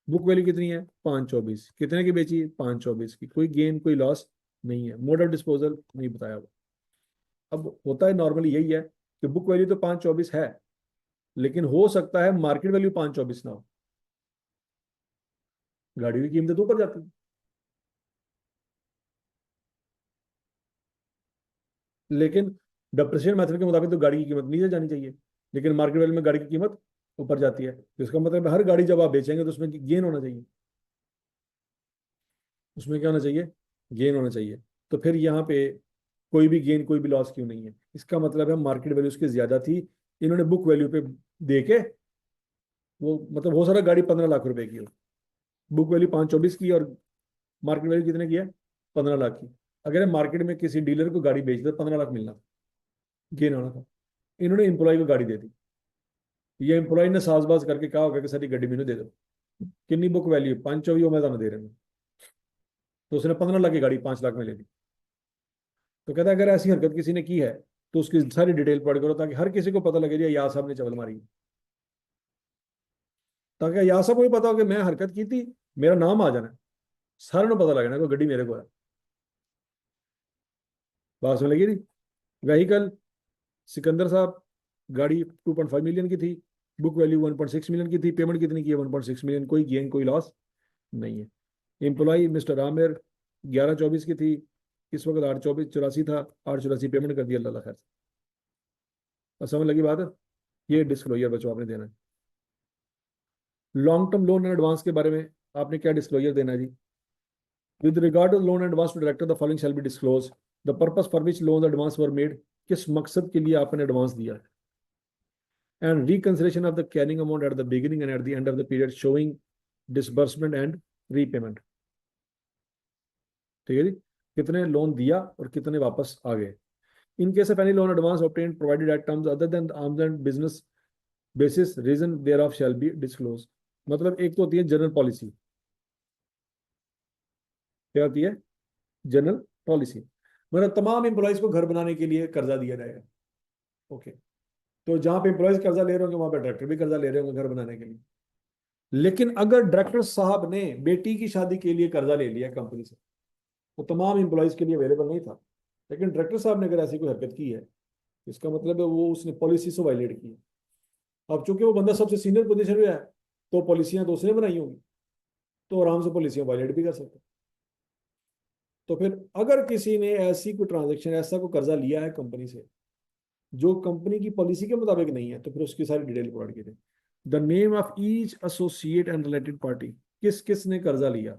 [SPEAKER 1] बुक वैल्यू कितनी है? 524। कितने की बेची? 524 की। कोई गेन कोई लॉस नहीं है। मोड ऑफ डिस्पोजल नहीं बताया हुआ। अब होता है नॉर्मली यही है कि बुक वैल्यू तो 524 है, लेकिन हो सकता है मार्केट वैल्यू 524 ना हो, गाड़ी की कीमत तो ऊपर जाती है। लेकिन डिप्रिसिएशन मेथड के मुताबिक तो गाड़ी की कीमत नीचे जानी चाहिए, लेकिन मार्केट वैल्यू में गाड़ी की कीमत ऊपर जाती है। तो इसका मतलब हर गाड़ी जब आप बेचेंगे तो उसमें गेन होना चाहिए। उसमें क्या होना चाहिए? गेन होना चाहिए। तो फिर यहाँ पे कोई भी गेन कोई भी लॉस क्यों नहीं है? इसका मतलब है मार्केट वैल्यू उसकी ज्यादा थी, इन्होंने बुक वैल्यू पे दे के वो, मतलब हो सकता है गाड़ी 15 लाख रुपए की हो, बुक वैल्यू 524 की और मार्केट वैल्यू कितने की है? 15 लाख की। अगर मार्केट में किसी डीलर को गाड़ी बेच दे 15 लाख मिलना, गेन होना था। इन्होंने एम्प्लॉय को गाड़ी दे दी, ये एम्प्लॉय ने साजबाज करके कहा होगा कि सारी गड्डी मैंने दे दो, कितनी बुक वैल्यू? 524 मैं तुम्हें दे रहा हूँ। तो उसने 15 लाख की गाड़ी 5 लाख में ले ली। तो कहता है अगर ऐसी हरकत किसी ने की है तो उसकी सारी डिटेल पढ़ करो, ताकि हर किसी को पता लगे जी यार साहब ने चवल मारी, ताकि यार साहब को भी पता हो कि मैं हरकत की थी, मेरा नाम आ जाना, सारे को पता लगना कि गड्डी मेरे को है। बात सुन लगी? व्हीकल, सिकंदर साहब, गाड़ी 2.5 मिलियन की थी, बुक वैल्यू 1.6 मिलियन की थी, पेमेंट कितनी की है? 1.6 मिलियन। कोई गेन कोई लॉस नहीं है। एम्प्लॉय मिस्टर आमिर, 1124 की थी, इस वक्त 824 84 था, 884 पेमेंट कर दिया, अल्लाह खैर। अब समझ लगी बात है? ये डिस्क्लोजर बच्चों आपने देना है। Long term loan and advance के बारे में आपने क्या डिस्क्लोजर देना है जी? With regard to loan advance to director the following shall be disclose. The purpose for which loan advance were made, किस मकसद के लिए आपने एडवांस दिया है, and reconsideration of the carrying amount at the beginning and at the end of the period showing disbursement and repayment. ठीक है जी। कितने लोन दिया और कितने वापस आ गए। In case of any loan advance obtained provided at terms other than arms and business basis reason there of shall be disclose. मतलब एक तो होती है जनरल पॉलिसी, क्या होती है? जनरल पॉलिसी, मतलब तमाम एम्प्लॉयज को घर बनाने के लिए कर्जा दिया जाएगा। ओके। तो जहां पे एम्प्लॉयज कर्जा ले रहे होंगे वहां पे डायरेक्टर भी कर्जा ले रहे होंगे घर बनाने के लिए। लेकिन अगर डायरेक्टर साहब ने बेटी की शादी के लिए कर्जा ले लिया कंपनी से, वो तमाम एम्प्लॉयज के लिए अवेलेबल नहीं था, लेकिन डायरेक्टर साहब ने अगर ऐसी कोई हरकत की है, इसका मतलब है वो उसने पॉलिसी से वायलेट की है। अब चूंकि वो बंदा सबसे सीनियर पोजीशन में है, तो पॉलिसियां तो उसने बनाई होंगी, तो आराम से पॉलिसियां वायलेट भी कर सकते हैं। तो फिर अगर किसी ने ऐसी कोई ट्रांजेक्शन, ऐसा कोई कर्जा लिया है कंपनी से जो कंपनी की पॉलिसी के मुताबिक नहीं है, तो फिर उसकी सारी डिटेल प्रोवाइड कीजिए। The name of each associate and related party, किस किस ने कर्जा लिया,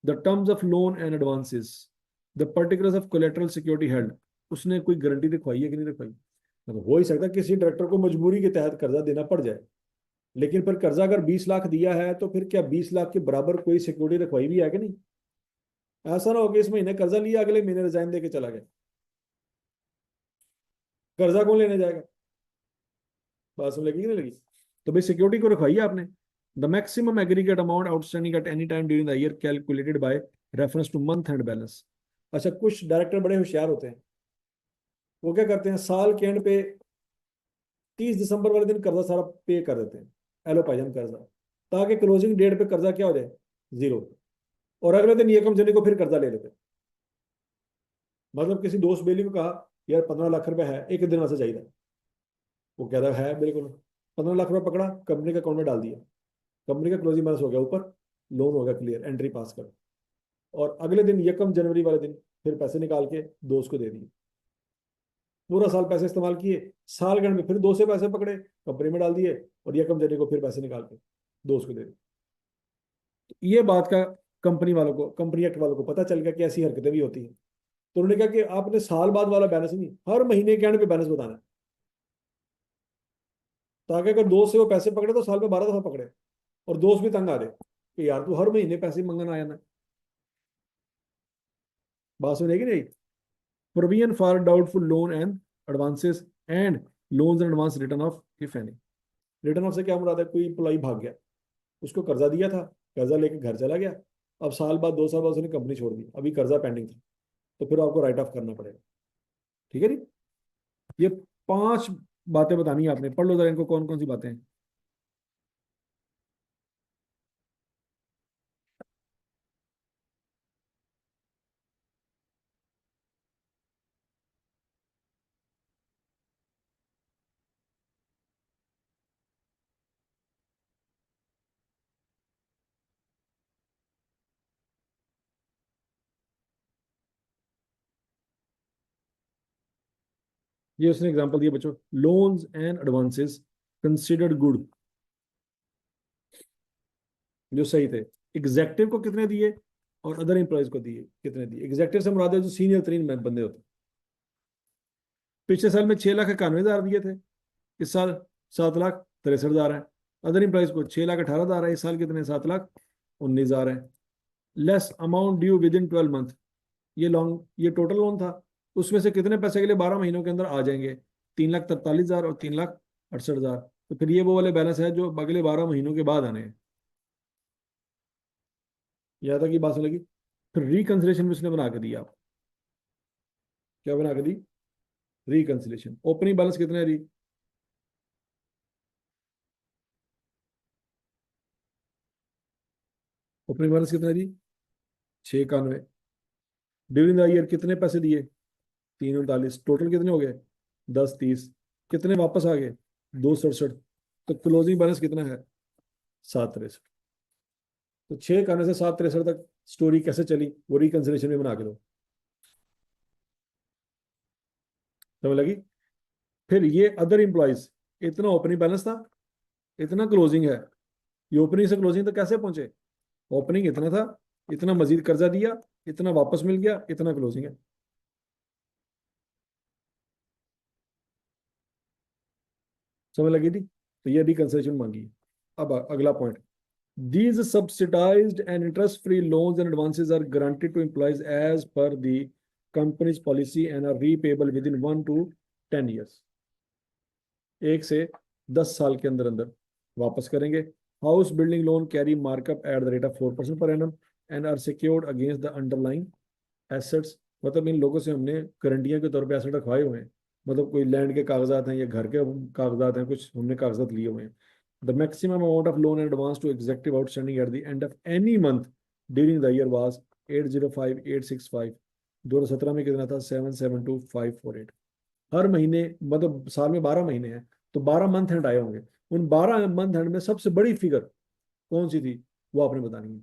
[SPEAKER 1] the terms of loan and advances, the particulars of collateral security held, उसने कोई गारंटी दिखवाई है कि नहीं दिखवाई। मतलब हो ही सकता है किसी डायरेक्टर को मजबूरी के तहत कर्जा देना पड़ जाए, लेकिन फिर कर्जा अगर 20 लाख दिया है तो फिर क्या 20 लाख के बराबर कोई सिक्योरिटी रखवाई भी है कि नहीं? ऐसा ना हो कि इस महीने कर्जा लिया, अगले महीने रिजाइन दे के चला गया, कर्जा कौन लेने जाएगा? बात समझ लगी कि नहीं लगी? तो भाई सिक्योरिटी को रखवाइए आपने। The maximum aggregate amount outstanding at any time during the year calculated by reference two month and balance. अच्छा, कुछ डायरेक्टर बड़े होशियार होते हैं, वो क्या करते हैं साल के एंड पे 30 दिसंबर वाले दिन कर्जा सारा पे कर देते हैं, एलो पाइजन कर्जा, ताकि क्लोजिंग डेट पे कर्जा क्या हो जाए? जीरो। और अगले दिन ये कम जने को फिर कर्जा ले लेते हैं। मतलब किसी दोस्त बेली को कहा यार 15 लाख रुपए है, एक दिन वास्ते चाहिए। वो कह रहा है बिल्कुल। 15 लाख रुपए पकड़ा, कंपनी के अकाउंट में डाल दिया। कंपनी का क्लोजिंग बैलेंस हो गया ऊपर, लोन हो गया क्लियर, एंट्री पास कर। और अगले दिन 1 जनवरी वाले दिन फिर पैसे निकाल के दोस्त को दे दिए। पूरा साल पैसे इस्तेमाल किए, सालगंड में फिर दो से पैसे पकड़े, कंपनी में डाल दिए, और 1 जनवरी को फिर पैसे निकाल के दोस्त को दे दिए। तो ये बात का कंपनी वालों को, कंपनी एक्ट वालों को पता चल गया कि ऐसी हरकतें भी होती हैं। तो उन्होंने कहा कि आपने साल बाद वाला बैलेंस नहीं, हर महीने के एंड पे बैलेंस बताना है, ताकि अगर दोस्त से वो पैसे पकड़े तो साल में 12 दफा पकड़े, और दोस्त भी तंग आ रहे कि यार तू हर महीने पैसे मंगना आया ना। बात सुनेगी नहीं। Provision for doubtful loan and advances and loans and advance return of if any. Return of से क्या मुराद है? कोई एम्प्लॉय भाग गया, उसको कर्जा दिया था, कर्जा लेके घर चला गया, अब साल बाद 2 साल बाद उसने कंपनी छोड़ दी, अभी कर्जा पेंडिंग था, तो फिर आपको राइट ऑफ करना पड़ेगा। ठीक है जी। ये 5 बातें बतानी है आपने, पढ़ लो जरा इनको, कौन कौन सी बातें हैं। ये उसने एग्जांपल दिया बच्चों, loans and advances considered good, जो सही थे। एग्जेक्टिव को कितने दिए और अदर एम्प्लॉयज को दिए कितने दिए? एग्जेक्टिव से मुराद है जो सीनियर 3 बंदे होते। पिछले साल में 6,91,000 दिए थे, इस साल 7,63,000 है। अदर एम्प्लॉयज को 6,18,000 है, इस साल कितने? 7,19,000 है। Less amount due with in 12 month, ये टोटल लोन था, उसमें से कितने पैसे के लिए 12 महीनों के अंदर आ जाएंगे? 3,43,000 और 3,68,000। तो फिर ये वो वाले बैलेंस है जो अगले 12 महीनों के बाद आने हैं। यहाँ तक की बात लगी। फिर रिकंसिलेशन भी उसने बना के दिया आप। क्या बना के दी? रिकंसिलेशन। ओपनिंग बैलेंस कितने है? ओपनिंग बैलेंस कितना है जी? 691। ड्यूरिंग द ईयर कितने पैसे दिए? 339। टोटल कितने हो गए? 1030। कितने वापस आ गए? 267। तो क्लोजिंग बैलेंस कितना है? 763। तो 691 से 763 तक स्टोरी कैसे चली, वो रिकंसिलेशन में बना के दो। समझ लगी? फिर ये अदर इंप्लॉइज, इतना ओपनिंग बैलेंस था, इतना क्लोजिंग है। ये ओपनिंग से क्लोजिंग तक कैसे पहुंचे? ओपनिंग इतना था, इतना मजीद कर्जा दिया, इतना वापस मिल गया, इतना क्लोजिंग है। समझ लगी थी? तो ये रिकंसिलेशन मांगी। अब अगला point, these subsidized and interest-free loans and advances are granted to employees as per the company's policy and are repayable within 1 to 10 years। 1 से 10 साल के अंदर अंदर वापस करेंगे। House building loan carry markup at the rate of 4% per annum and are secured against the underlying assets. मतलब इन लोगों से हमने गारंटियां के तौर पे एसेट रखवाए हुए हैं, मतलब कोई लैंड के कागजात हैं या घर के कागजात हैं, कुछ हमने कागजात लिए हुए हैं। The maximum amount of loan and advance to executive outstanding at the end of any month during the year was 805,865। 2017 में कितना था? 772,548। हर महीने, मतलब साल में 12 महीने हैं, तो 12 मंथ एंड आए होंगे। उन 12 मंथ एंड में सबसे बड़ी फिगर कौन सी थी, वो आपने बतानी है।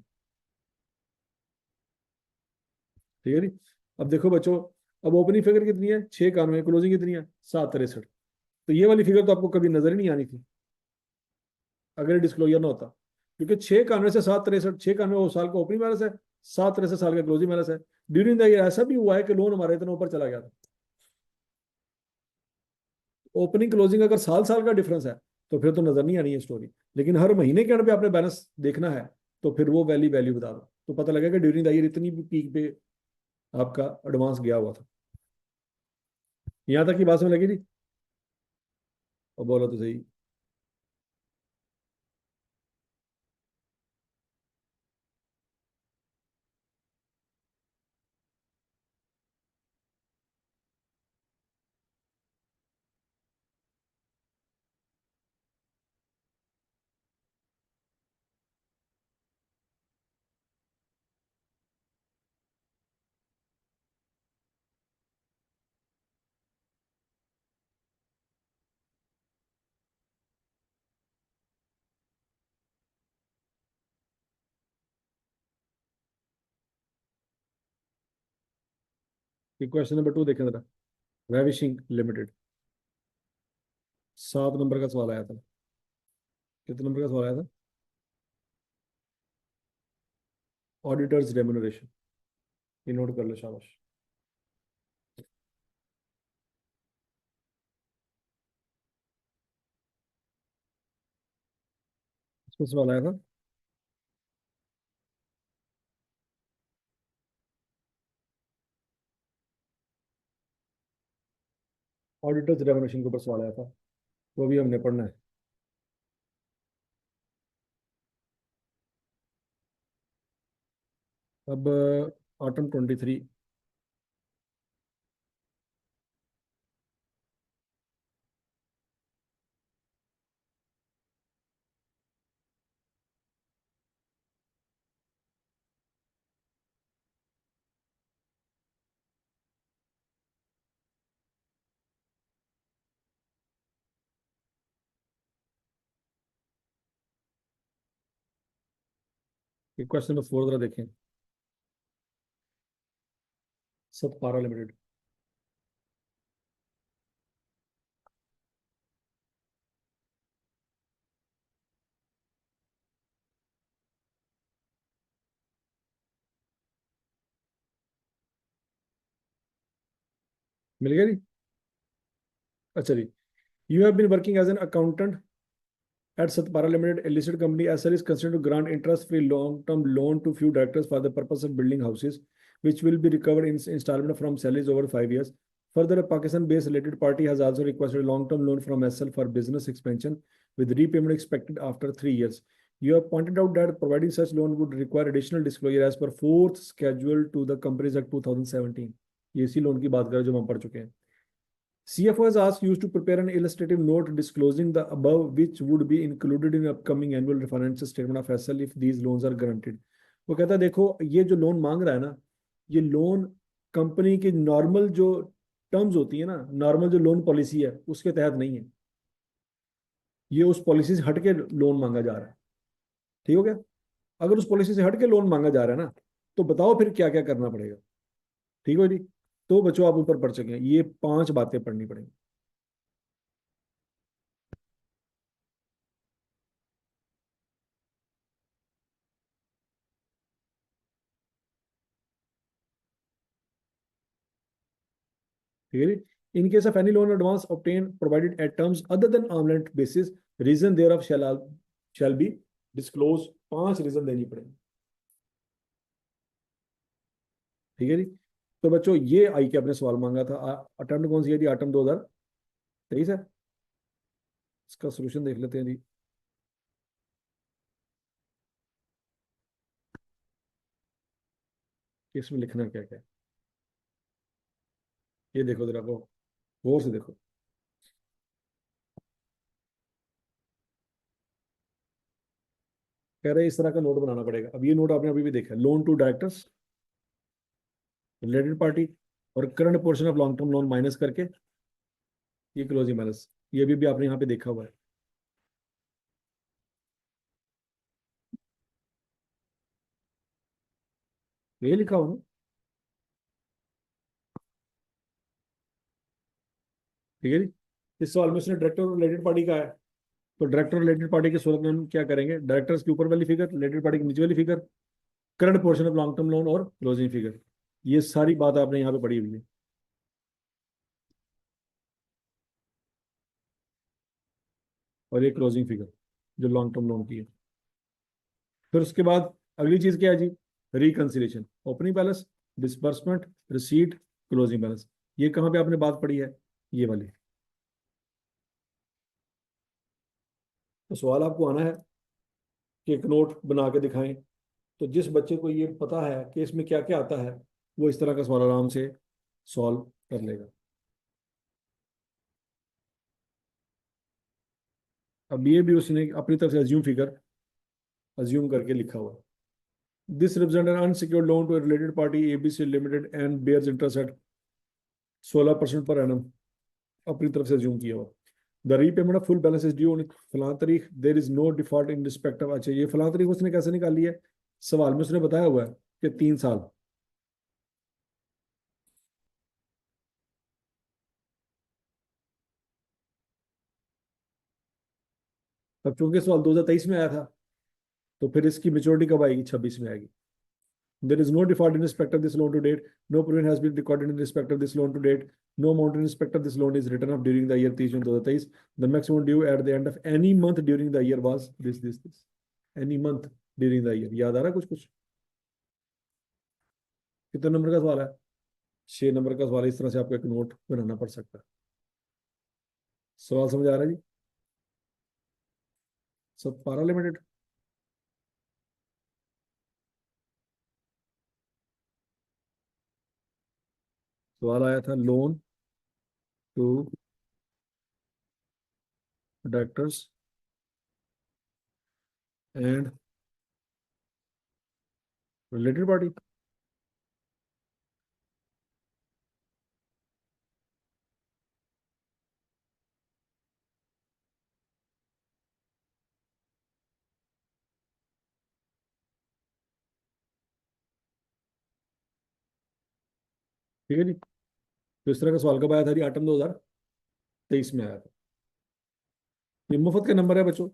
[SPEAKER 1] ठीक है जी। अब देखो बच्चों, अब ओपनिंग फिगर कितनी है? 691। क्लोजिंग कितनी है? 763। तो ये वाली फिगर तो आपको कभी नजर ही नहीं आनी थी अगर डिस्क्लोजर ना होता, क्योंकि 691 से 763, 691 वो साल का ओपनिंग बैलेंस है, 763 साल का क्लोजिंग बैलेंस है। ड्यूरिंग द ईयर ऐसा भी हुआ है कि लोन हमारे इतना ऊपर चला गया था। ओपनिंग क्लोजिंग अगर साल साल का डिफरेंस है तो फिर तो नजर नहीं आनी है स्टोरी। लेकिन हर महीने के अंदर पे आपने बैलेंस देखना है, तो फिर वो वैल्यू बता दो, तो पता लगेगा कि ड्यूरिंग द ईयर इतनी पीक पे आपका एडवांस गया हुआ था। यहाँ तक की बात समझ लगी थी? और बोलो तो सही। ये क्वेश्चन नंबर 2 देखें जरा। रेविशिंग लिमिटेड, 7 नंबर का सवाल आया था। कितने नंबर का सवाल आया था? ऑडिटर्स रेम्युनरेशन, ये नोट कर लो, शाबाश। इसमें सवाल आया था। ऑडिटर्स रेम्युनरेशन के ऊपर सवाल आया था, वो भी हमने पढ़ना है। अब आइटम 23। ये क्वेश्चन नंबर 4 जरा देखें। सतपारा लिमिटेड। मिल गया जी। अच्छा जी। You have been working as an accountant at Satpara Limited, a listed company. SL is considered to grant interest-free long-term loan to few directors for the purpose of building houses, which will be recovered in installment from salaries over 5 years. Further, a Pakistan-based related party has also requested a long-term loan from SL for business expansion, with repayment expected after 3 years. You have pointed out that providing such loan would require additional disclosure as per fourth schedule to the Companies Act 2017. ये इसी लोन की बात करें जो हम पढ़ चुके हैं। CFO has asked you to prepare an illustrative note disclosing the above, which would be included in upcoming annual financial statement of SL if these loans are granted. वो कहता है देखो ये जो लोन मांग रहा है ना, ये लोन कंपनी की नॉर्मल जो टर्म्स होती है ना, नॉर्मल जो लोन पॉलिसी है उसके तहत नहीं है। ये उस पॉलिसी से हट के लोन मांगा जा रहा है। ठीक हो गया? अगर उस पॉलिसी से हट के लोन मांगा जा रहा है ना, तो बताओ फिर क्या क्या करना पड़ेगा। ठीक हो जी? तो बच्चों आप ऊपर पढ़ सकें, ये 5 बातें पढ़नी पड़ेंगी। ठीक है जी। In case of any loan advance obtained provided at terms other than arm's length basis, reason thereof shall be disclosed। 5 reason देनी पड़ेगी। ठीक है जी। तो बच्चों ये आई के अपने सवाल मांगा था। अटेम्प्ट कौन सी है जी? अटेम्प्ट 2023 है। इसका सोल्यूशन देख लेते हैं जी। कि इसमें लिखना क्या क्या है। ये देखो जरा को गौर से देखो। कह रहे हैं इस तरह का नोट बनाना पड़ेगा। अब ये नोट आपने अभी भी देखा, loan to directors, related party, और current portion of long term loan minus करके ये क्लोजिंग बैलेंस। ये भी आपने यहाँ पे देखा हुआ है। ये लिखा हुआ ना। ठीक है जी। इस सवाल में उसने डायरेक्टर और रिलेटेड पार्टी का है, तो डायरेक्टर रिलेटेड पार्टी की सूरत में हम क्या करेंगे? डायरेक्टर्स के ऊपर वाली फिगर, रिलेटेड पार्टी की नीचे वाली figure, current portion of long term loan और क्लोजिंग फिगर। ये सारी बात आपने यहाँ पे पढ़ी हुई है। और ये क्लोजिंग फिगर जो लॉन्ग टर्म लोन की है। फिर उसके बाद अगली चीज क्या है जी? Reconciliation, opening balance, disbursement, receipt, closing balance. ये कहाँ पे आपने बात पढ़ी है? ये वाली। तो सवाल आपको आना है कि एक नोट बना के दिखाएं। तो जिस बच्चे को ये पता है कि इसमें क्या क्या आता है, वो इस तरह का सवाल आराम से सॉल्व कर लेगा। अब ये भी उसने अपनी तरफ से अज्यूम फिगर अज्यूम करके लिखा हुआ है। This represent an unsecured loan to related party ABC limited and bears interest at 16% per annum. अपनी तरफ से अज्यूम किया हुआ। The repayment of full balance is due on फलां तारीख, there is no default in respect of. अच्छा, ये फलां तारीख उसने कैसे निकाली है? सवाल में उसने बताया हुआ है कि 3 साल। अब चूंकि सवाल 2023 में आया था, तो फिर इसकी मेच्योरिटी कब आएगी? 26 में आएगी। There is no default in respect of this loan to date. No payment has been recorded in respect of this loan to date. No amount in respect of this loan is written off during the year 30 June 2023. The maximum due at the end of any month during the year was this. Any month during the year. याद आ रहा है कुछ कुछ? कितने नंबर का सवाल है? 6 नंबर का सवाल है। इस तरह से आपको एक नोट बनाना पड़ सकता है। सवाल समझ आ रहा है जी? सब पारा लिमिटेड। सवाल आया था loan to debtors and related party. ठीक है जी। तो इस तरह का सवाल कब आया था जी? आठम 2023 में आया था। ये मुफ्त के नंबर है बच्चों।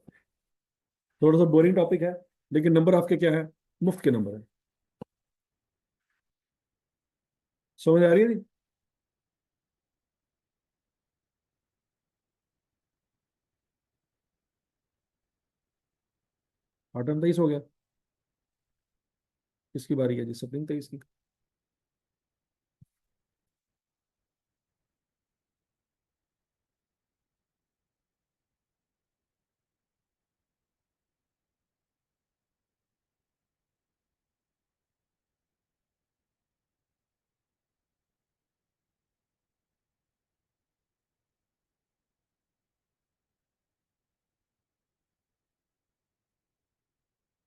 [SPEAKER 1] थोड़ा सा बोरिंग टॉपिक है, लेकिन नंबर आपके क्या है? मुफ्त के नंबर है। समझ आ रही है जी? आठम 23 हो गया। किसकी बारी है जी? सप्लिंग 23 की।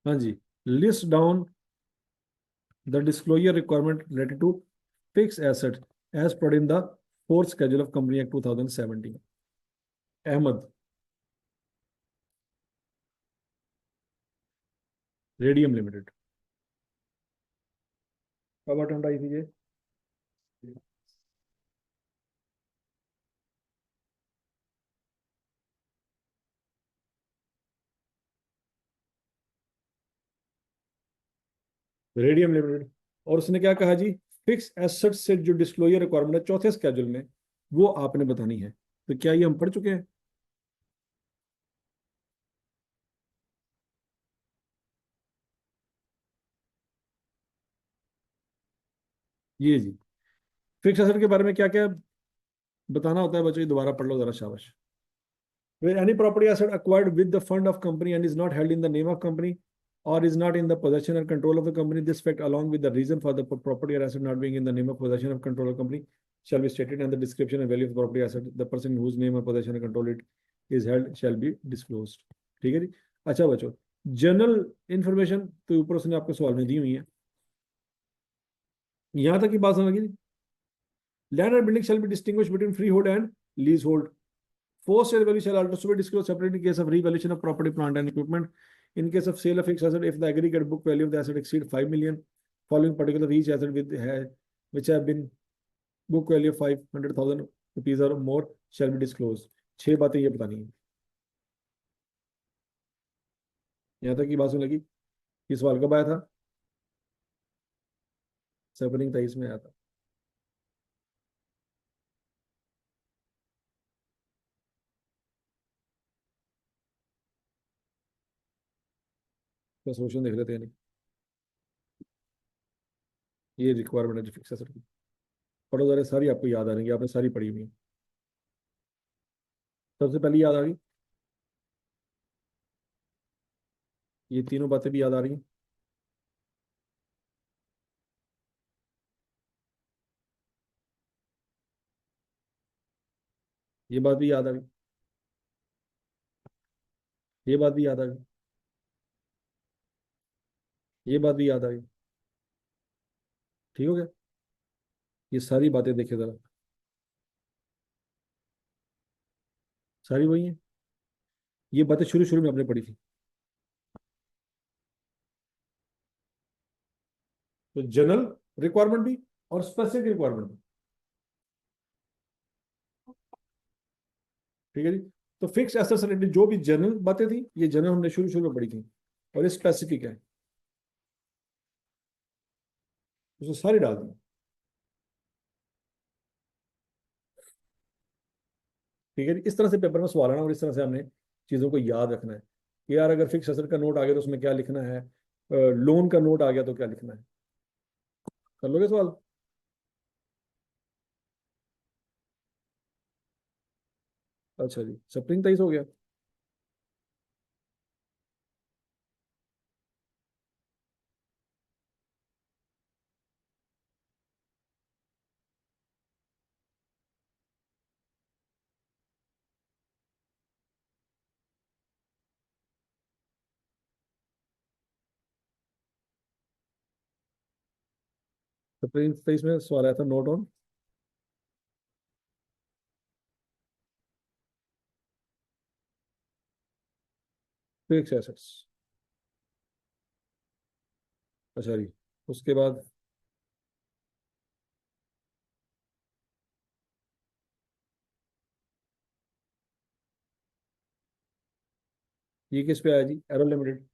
[SPEAKER 1] हाँ जी। List down the disclosure requirement related to fix asset as per in the fourth schedule of company act 2017। Ahmad. Radium Limited. कब अटेम्प्ट आई थी ये? Radium Limited. और उसने क्या कहा जी? फिक्स एसेट से जो डिस्क्लोजर रिक्वायरमेंट है चौथे स्केड्यूल में, वो आपने बतानी है। तो क्या ये हम पढ़ चुके हैं? ये जी। फिक्स एसेट के बारे में क्या क्या बताना होता है बच्चों? ये दोबारा पढ़ लो जरा, शाबाश। Where any property asset acquired with the fund of company and is not held in the name of company or is not in the possession or control of the company, this fact along with the reason for the property or asset not being in the name of possession of control of company shall be stated, and the description and value of the property asset, the person whose name or possession or control it is held shall be disclosed। ठीक है जी। अच्छा बच्चों, जनरल इंफॉर्मेशन तो ऊपर उसने आपको सवाल में दी हुई है। यहां तक की बात समझ गई? Land and building shall be distinguish between free hold and lease hold. For sale value shall also be disclosed separately in case of revaluation of property, plant, and equipment. In case of sale of fixed asset, if the aggregate book value of the asset exceed 5 million, following particular each asset which have been book value of 500,000 rupees or more shall be disclosed। 6 बातें ये बतानी है। यहाँ तक की बात सुन लगी? ये सवाल कब आया था? सैपनिंग 23 में आया था। तो सोल्यूशन देख लेते हैं नहीं। ये रिक्वायरमेंट है फिक्स एसेट की। पढ़ो जरा, सारी आपको याद आ रही है, आपने सारी पढ़ी हुई है। सबसे पहले याद आ गई, ये तीनों बातें भी याद आ रही हैं। ये बात भी याद आ गई। ये बात भी याद आ गई। ये बात भी याद आ गई। ठीक हो गया? ये सारी बातें देखे जरा, सारी वही हैं। ये बातें शुरू शुरू में आपने पढ़ी थी। तो जनरल रिक्वायरमेंट भी और स्पेसिफिक रिक्वायरमेंट भी। ठीक है जी। तो फिक्स एसेट्स रिलेटेड जो भी जनरल बातें थी, ये जनरल हमने शुरू शुरू में पढ़ी थी, और ये स्पेसिफिक है, उसे सारी डाल दी। ठीक है जी, इस तरह से पेपर में सवाल आना, और इस तरह से हमने चीज़ों को याद रखना है कि यार अगर फिक्स एसेट का नोट आ गया तो उसमें क्या लिखना है, लोन का नोट आ गया तो क्या लिखना है। कर लोगे सवाल? अच्छा जी, स्प्रिंग 23 हो गया। स्प्रिंग 23 में सवाल आया था, नोट ऑन फिक्स एसेट्स। अच्छा जी, उसके बाद ये किस पे आया जी, एरो लिमिटेड।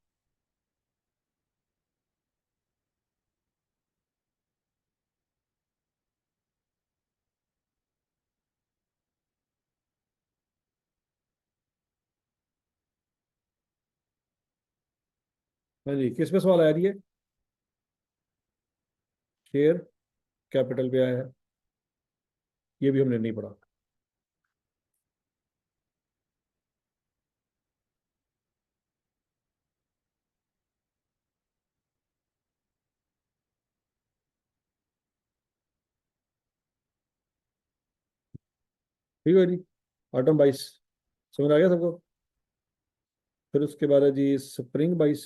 [SPEAKER 1] हाँ जी, किस पे सवाल आया जी, ये शेयर कैपिटल पे आया है, ये भी हमने नहीं पढ़ा। ठीक है जी, ऑटम 22 समझ आ गया सबको। फिर उसके बाद है जी स्प्रिंग 22।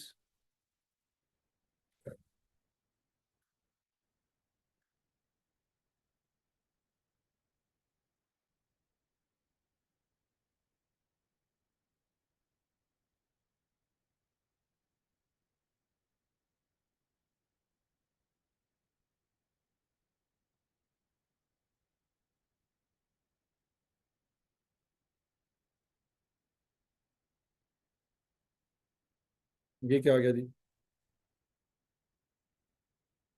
[SPEAKER 1] ये क्या आ गया जी,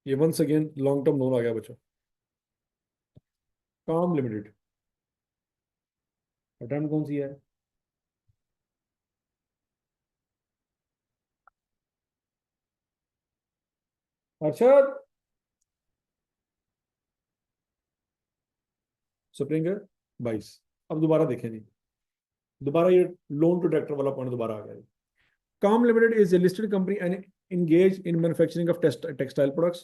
[SPEAKER 1] ये once again long term loan आ गया बच्चों, काम लिमिटेड। अटेम्प्ट कौन सी है? अरशद, स्प्रिंग है 22। अब दोबारा देखें जी, दोबारा ये लोन टू ट्रैक्टर वाला पॉइंट दोबारा आ गया जी। काम limited is a listed company and engaged in manufacturing of textile products.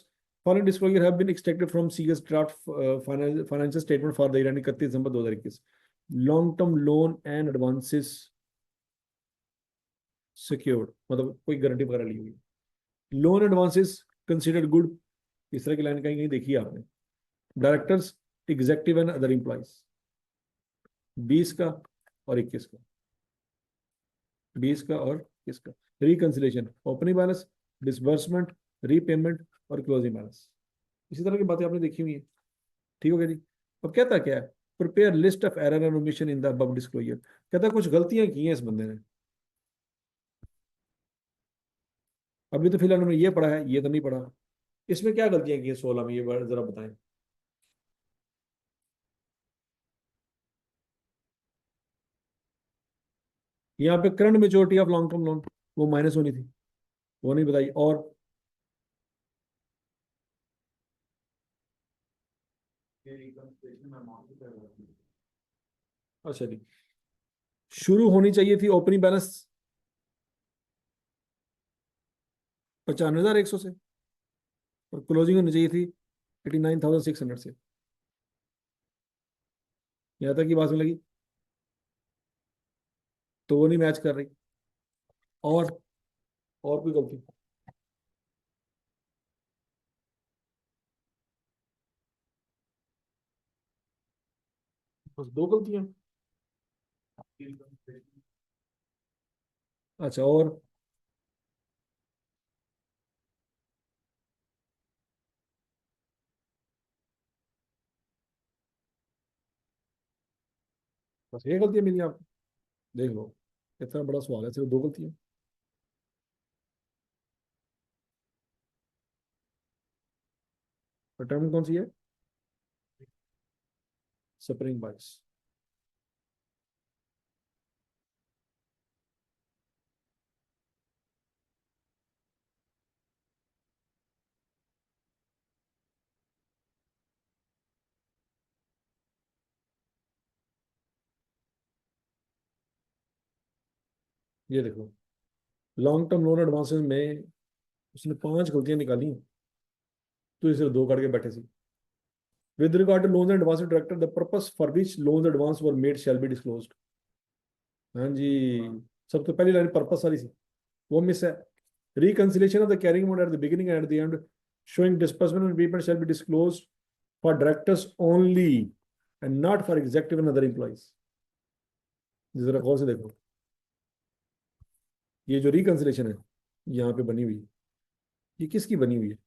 [SPEAKER 1] Following disclosure have been extracted from CS draft financial statement for the year ending 31 December 2021. Long term loan and advances secured, मतलब कोई गारंटी वगैरह ली हुई। लोन एडवांसेस कंसिडर्ड गुड, इस तरह की लाइन कहीं कहीं देखी है आपने। Directors, executive and other employees, 20 का और 21 का, 20 का और 21 का। Reconciliation, opening balance, disbursement, repayment और क्लोजिंग बैलेंस, इसी तरह की बातें आपने देखी हुई है। ठीक हो गया जी। अब कहता क्या है, prepare list of error and omission in the above disclosure. कहता है कुछ गलतियां की हैं इस बंदे ने। अभी तो फिलहाल हमने ये पढ़ा है, ये तो नहीं पढ़ा। इसमें क्या गलतियां की हैं 16 में, ये जरा बताएं। यहाँ पे current maturity of long term loan वो माइनस होनी थी, वो नहीं बताई। और अच्छा जी, शुरू होनी चाहिए थी ओपनिंग बैलेंस 95,100 से, और क्लोजिंग होनी चाहिए थी 89,600 से। यहाँ तक की बात में लगी, तो वो नहीं मैच कर रही। और और कोई गलती? बस दो गलतियां। अच्छा, और बस ये गलतियां मिली आपको? देख लो, इतना बड़ा सवाल है, सिर्फ दो गलतियां। टर्म कौन सी है? स्प्रिंग बाइस। ये देखो, लॉन्ग टर्म लोन एडवांसेस में उसने पांच गलतियां निकाली, तो ये सिर्फ दो करके बैठे सी। With regard to loans and advance director, the purpose for which loans advance were made shall be disclosed. हाँ जी, सब तो पहली लाइन पर्पस वाली सी, वो मिस है। Reconciliation of the carrying amount at the beginning and at the end, showing disbursement and repayment shall be disclosed for directors only and not for executive and other employees। जरा गौर से देखो, ये जो रिकंसिलेशन है यहाँ पे बनी हुई, ये किसकी बनी हुई है?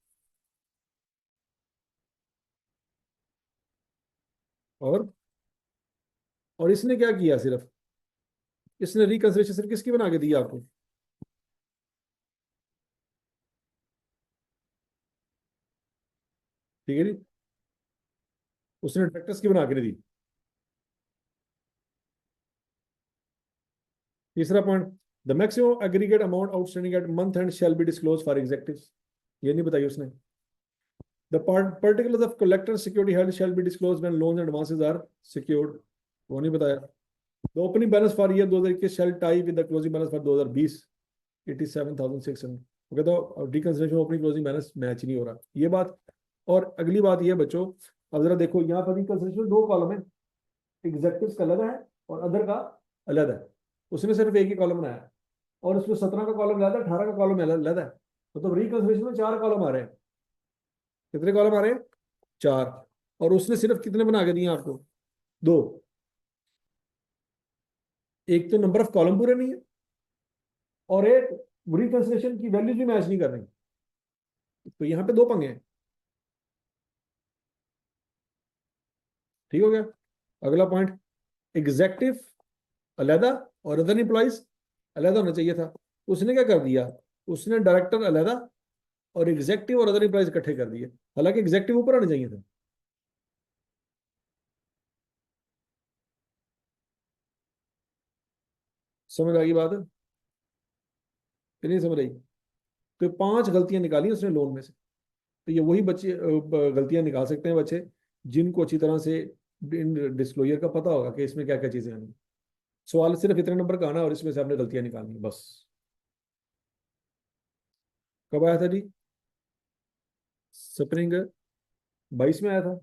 [SPEAKER 1] और और इसने क्या किया? सिर्फ इसने रिकंसिलेशन सिर्फ किसकी बना के दी आपको? ठीक है जी, उसने डायरेक्टर्स की बना के नहीं दी। तीसरा point, the maximum aggregate amount outstanding at month end shall be disclose for executives. ये नहीं बताई उसने। The particulars of collector security held shall be disclosed when loans and advances are secured। वो नहीं बताया। The opening balance for year 2021 shall tie with the closing balance for 2020, 87,600। वो कहता है reconciliation opening closing balance match नहीं हो रहा, ये बात। और अगली बात ये बच्चों, अब जरा देखो यहाँ पर रिकंसिलेशन दो कॉलम है, एग्जेक्टिव्स का अलग है और अदर का अलग है। उसने सिर्फ एक ही कॉलम बनाया है, और उसमें 17 का कॉलम अलग है, 18 का कॉलम अलग है। मतलब रिकंसिलेशन में चार कॉलम आ रहे हैं। कितने कॉलम आ रहे हैं? चार। और उसने सिर्फ कितने बना के दिए आपको? दो। एक तो नंबर ऑफ कॉलम पूरे नहीं है, और एक रिकंसिलेशन की वैल्यूज भी मैच नहीं कर रही। तो यहाँ पे दो पंगे हैं। ठीक हो गया। अगला पॉइंट, एग्जेक्टिव अलहदा और अदर एम्प्लॉइज अलहदा होना चाहिए था। उसने क्या कर दिया? उसने डायरेक्टर अलहदा और एग्जेक्टिव और अदर एम्प्लॉइज इकट्ठे कर दिए, हालांकि एग्जेक्टिव ऊपर आने चाहिए थे। समझ आ गई बात? कि नहीं समझ आई? तो पांच गलतियां निकाली उसने लोन में से। तो ये वही बच्चे गलतियां निकाल सकते हैं बच्चे, जिनको अच्छी तरह से डिस्क्लोजर का पता होगा कि इसमें क्या क्या चीजें आनी। सवाल सिर्फ इतने नंबर का आना और इसमें से आपने गलतियां निकालनी बस। कब आया था जी? स्प्रिंग 22 में आया था।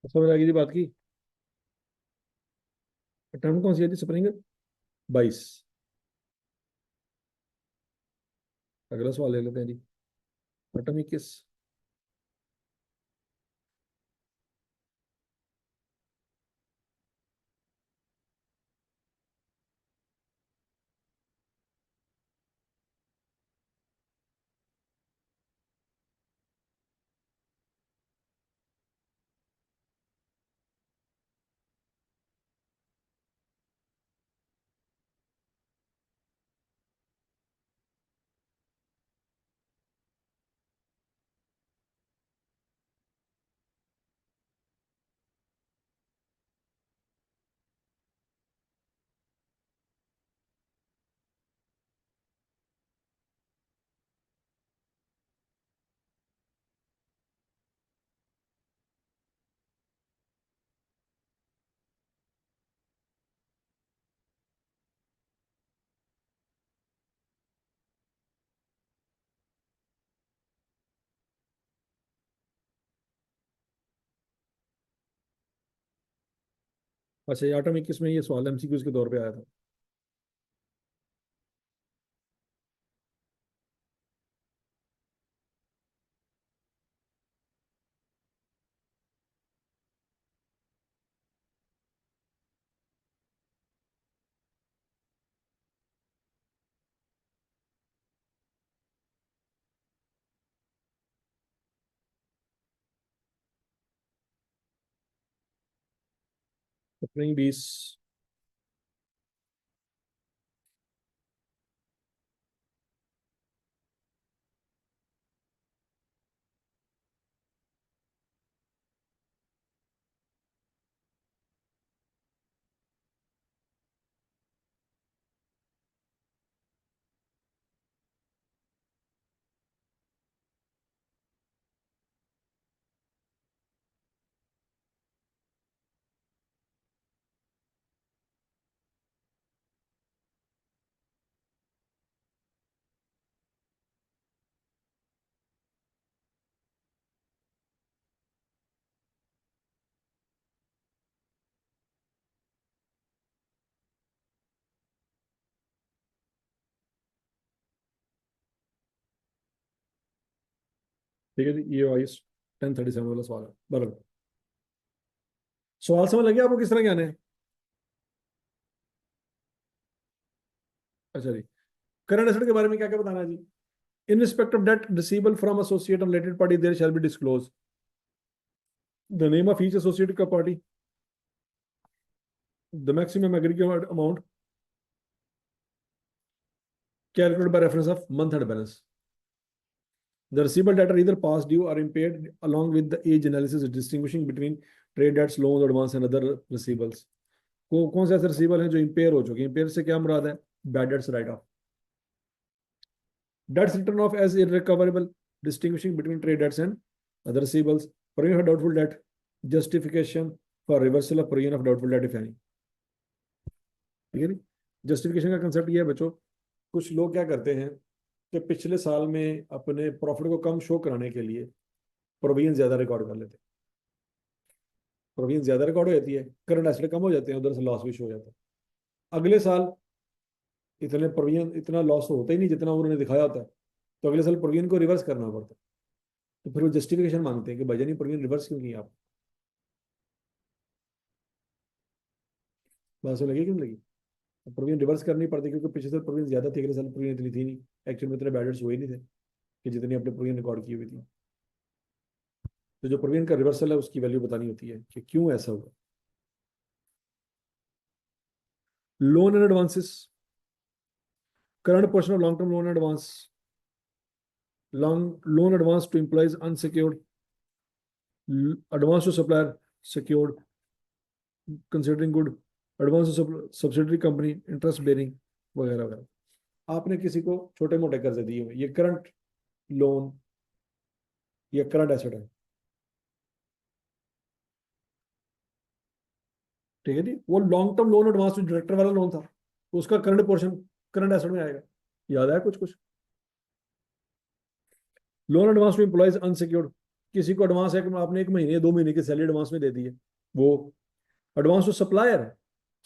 [SPEAKER 1] समझ आ गई थी बात की? टर्म कौन सी है जी? स्प्रिंग 22। अगला सवाल ले लेते हैं जी। टर्म 21। अच्छा, ये आटम 21 में ये सवाल एमसीक्यूज के तौर पे आया था। स्प्रिंग 20। ठीक है जी, ये वाइस 1037 वाला सवाल है बराबर। सवाल समझ लगे आपको किस तरह के आने हैं? अच्छा जी, करंट एसेट के बारे में क्या क्या बताना है जी? In respect of debt receivable from associate और related party there shall be disclose the name of each associated का party, the maximum aggregate amount calculated by reference of month end balance. The receivable debt are either past due or impaired along with the age analysis distinguishing between trade debts, loans, advance and other receivables. कौन से ऐसे रिसीवेबल हैं जो इम्पेयर हो चुके हैं? इम्पेयर से क्या मुराद है? Bad debts write off. Debts written off as irrecoverable distinguishing between trade debts and other receivables. Provision for doubtful debt, justification for reversal of provision of doubtful debt if any. ठीक है। जस्टिफिकेशन का कंसेप्ट ये है बच्चों, कुछ लोग क्या करते हैं कि पिछले साल में अपने प्रॉफिट को कम शो कराने के लिए प्रोविजन ज्यादा रिकॉर्ड कर लेते हैं। प्रोविजन ज्यादा रिकॉर्ड हो जाती है, करंट एसेट कम हो जाते हैं, उधर से लॉस भी शो हो जाता है। अगले साल इतने प्रोविजन, इतना लॉस होता ही नहीं जितना उन्होंने दिखाया होता है, तो अगले साल प्रोविजन को रिवर्स करना पड़ता है। तो फिर वो जस्टिफिकेशन मांगते हैं कि भाईजान ये प्रोविजन रिवर्स क्यों किया आप? बात समझ लगी क्यों लगी? प्रोविजन रिवर्स करनी पड़ती क्योंकि पिछले साल प्रोविजन ज्यादा थी, अगले साल प्रोविजन इतनी थी नहीं, एक्चुअल में इतने बैडेट्स हुए नहीं थे कि जितनी अपने प्रोविजन रिकॉर्ड की हुई थी। तो जो प्रोविजन का रिवर्सल है उसकी वैल्यू बतानी होती है कि क्यों ऐसा हुआ। Loan and advances, current portion of long term loan advance, long loan advance to employees unsecured, advance to supplier secured, considering good, advance to subsidiary company interest bearing वगैरह वगैरह। आपने किसी को छोटे मोटे कर्जे दिए हुए, ये करंट लोन या करंट एसेट है। ठीक है जी, वो लॉन्ग टर्म लोन एडवांस जो डायरेक्टर वाला लोन था उसका करंट पोर्शन करंट एसेट में आएगा। याद है कुछ कुछ? Loan advance to employees unsecured, किसी को एडवांस है कि आपने 1 महीने 2 महीने की सैलरी एडवांस में दे दी है, वो एडवांस टू सप्लायर है।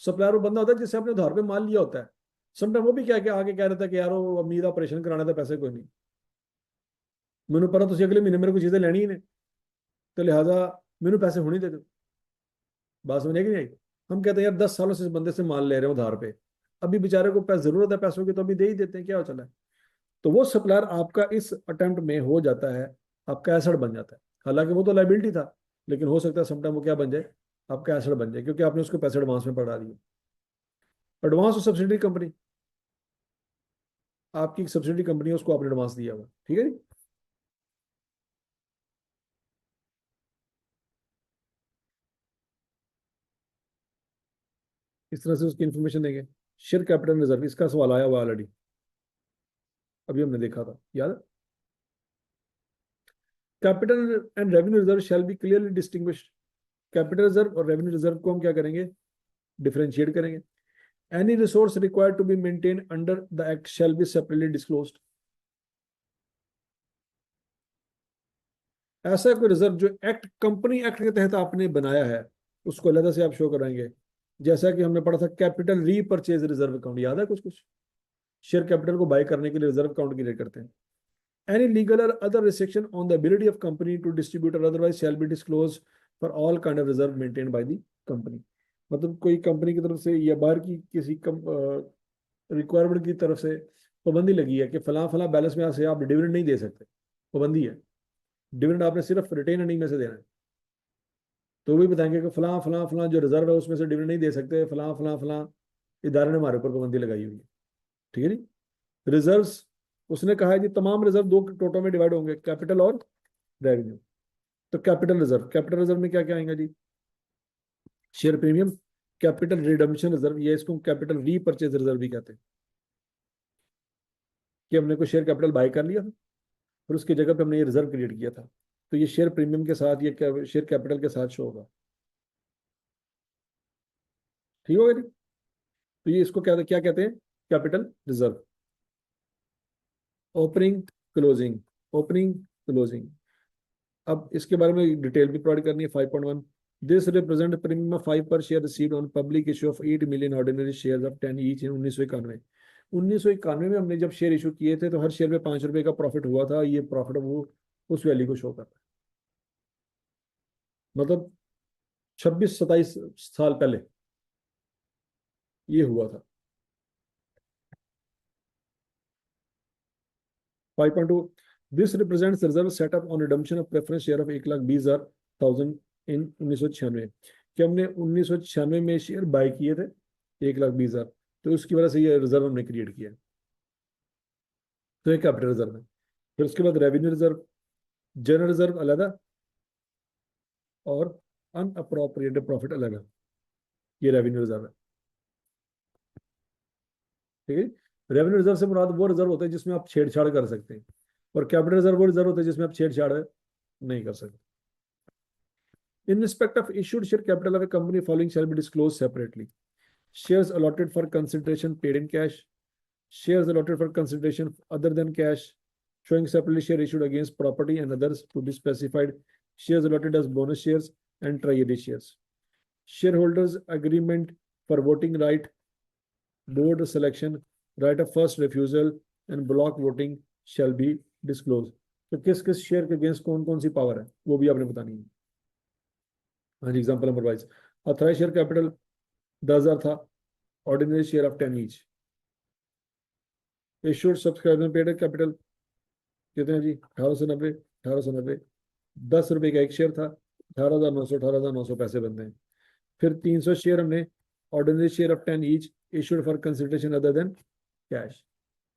[SPEAKER 1] सप्लायर वो बंदा होता है जिससे आपने उधार पे माल लिया होता है। समटाइम वो भी क्या क्या आगे कह रहा था कि यार वो अमीर ऑपरेशन कराना था, पैसे कोई नहीं, मैंने पता तुझे अगले महीने मेरे को चीजें लेनी ही नहीं, तो लिहाजा मैंने पैसे होने दे दो। बात समझ नहीं आई? हम कहते हैं यार 10 सालों से इस बंदे से माल ले रहे हो उधार पे, अभी बेचारे को पैसे जरूरत है पैसों की तो अभी दे ही देते हैं, क्या हो चला है। तो वो सप्लायर आपका इस अटेम्प्ट में हो जाता है, आपका एसेट बन जाता है। हालांकि वो तो लाइबिलिटी था, लेकिन हो सकता है समटाइम वो क्या बन जाए, आपका एसेट बन जाए, क्योंकि आपने उसको पैसे एडवांस में पकड़ा दिए। एडवांस और सब्सिडी कंपनी, आपकी एक सब्सिडी कंपनी है उसको आपने एडवांस दिया हुआ, ठीक है जी। इस तरह से उसकी इन्फॉर्मेशन देंगे। शेयर कैपिटल रिजर्व, इसका सवाल आया हुआ ऑलरेडी, अभी हमने देखा था, याद है? Capital and revenue reserve shall be clearly distinguished. Capital reserve और रेवेन्यू रिजर्व को हम क्या करेंगे? डिफरेंशिएट करेंगे। Any resource required to be maintain under the act shall be separately disclosed. ऐसा कोई रिजर्व जो एक्ट, कंपनी एक्ट के तहत आपने बनाया है, उसको अलग से आप शो कराएंगे। जैसा कि हमने पढ़ा था कैपिटल रीपरचेज रिजर्व अकाउंट, याद है कुछ कुछ? शेयर कैपिटल को बाय करने के लिए रिजर्व अकाउंट क्रिएट करते हैं। Any legal or other restriction on the ability of company to distribute or otherwise shall be disclosed for all kind of reserve maintained by the company। मतलब कोई कंपनी की तरफ से या बाहर की किसी रिक्वायरमेंट की तरफ से पाबंदी लगी है कि फला फला बैलेंस में से आप डिविडेंड नहीं दे सकते, पाबंदी है। डिविडेंड आपने सिर्फ रिटेन अर्निंग में से देना है। तो भी बताएंगे कि फला फला फला जो रिजर्व है उसमें से डिविडेंड नहीं दे सकते, फला फला फला इदारे ने हमारे ऊपर पाबंदी लगाई हुई है। ठीक है जी। रिजर्व्स, उसने कहा है कि तमाम रिजर्व दो टोटो में डिवाइड होंगे, कैपिटल और रेवेन्यू। तो कैपिटल रिजर्व में क्या क्या आएगा जी? Share premium, capital redemption reserve, ये इसको कैपिटल रीपरचेज रिजर्व भी कहते हैं, कि हमने कोई शेयर कैपिटल बाय कर लिया था और उसकी जगह पे हमने ये रिजर्व क्रिएट किया था, तो ये शेयर प्रीमियम के साथ, ये शेयर कैपिटल के साथ शो होगा। ठीक होगा जी। तो ये इसको क्या क्या कहते हैं? Capital reserve. Opening closing, opening closing. अब इसके बारे में डिटेल भी प्रोवाइड करनी है। 5.1, दिस रिप्रेजेंट प्रीमियम ऑफ 5 पर share received on public issue of 8 million ordinary share of 10 each in 1991 में हमने जब शेयर इशू किए थे तो हर शेयर में 5 रुपए का प्रॉफिट हुआ था। ये प्रॉफिट वो उस वैल्यू को शो करता है, मतलब 26-27 साल पहले ये हुआ था। 5.2, this represents reserve setup on redemption of preference share of 1,20,000 इन 1996, कि हमने 1996 में शेयर बाय किए थे 1,20,000, तो उसकी वजह से ये रिजर्व हमने क्रिएट किया। तो ये कैपिटल रिजर्व है। फिर उसके बाद रेवेन्यू रिजर्व, जनरल रिजर्व अलग है और अनअप्रोप्रिएटेड प्रॉफिट अलग है। ये रेवेन्यू रिजर्व है। ठीक है। रेवेन्यू रिजर्व से मुराद वो रिजर्व होता है जिसमें आप छेड़छाड़ कर सकते हैं, और कैपिटल रिजर्व वो रिजर्व होता है जिसमें आप छेड़छाड़ नहीं कर सकते। In respect of issued share capital of a company, following shall be disclosed separately: shares allotted for consideration paid in cash, shares allotted for consideration other than cash, showing separately share issued against property and others to be specified, shares allotted as bonus shares and tri-yearly shares. Shareholders agreement for voting right, board selection, right of first refusal and block voting shall be disclosed। तो किस किस शेयर के अगेंस्ट कौन कौन सी पावर है वो भी आपने बतानी है। हाँ जी, example number wise. Authorise share capital 10,000 था, ordinary share of 10 each. Issued subscriber paid capital कितने जी? 1890, 1890। 10 रुपए का एक शेयर था, 18,900 पैसे बनते हैं। फिर 300 शेयर हमने ordinary share of 10 each issued for consideration other than cash.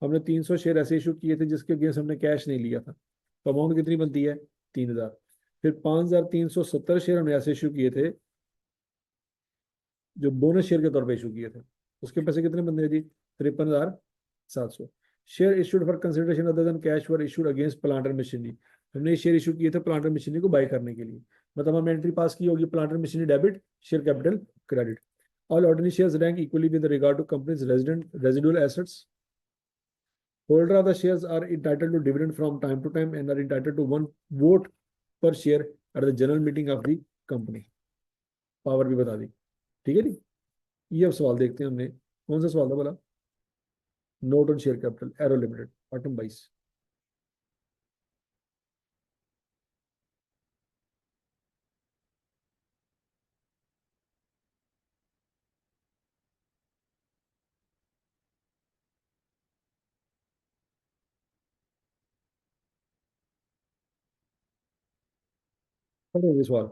[SPEAKER 1] हमने 300 शेयर ऐसे इशू किए थे जिसके अगेंस्ट हमने कैश नहीं लिया था, तो अमाउंट कितनी बनती है? 3,000। फिर 5,370 शेयर हमने ऐसे इशू किए थे जो बोनस शेयर के तौर पे इशू किए थे, उसके पैसे कितने बनते हैं जी? 53,700। Share issued for consideration other than cash were issued against plant and machinery. हमने ये शेयर इशू किए थे प्लांट एंड मशीनरी को बाय करने के लिए, मतलब हमने एंट्री पास की होगी plant and machinery debit, share capital credit. All ordinary shares rank equally with regard to companies residual assets. Holder of the shares are entitled to dividend from time to time and are entitled to one vote per share at the general meeting of the company। Power भी बता दी। ठीक है जी। ये अब सवाल देखते हैं हमने, कौन सा सवाल था बोला? Note on share capital arrow limited, item 22। सवाल,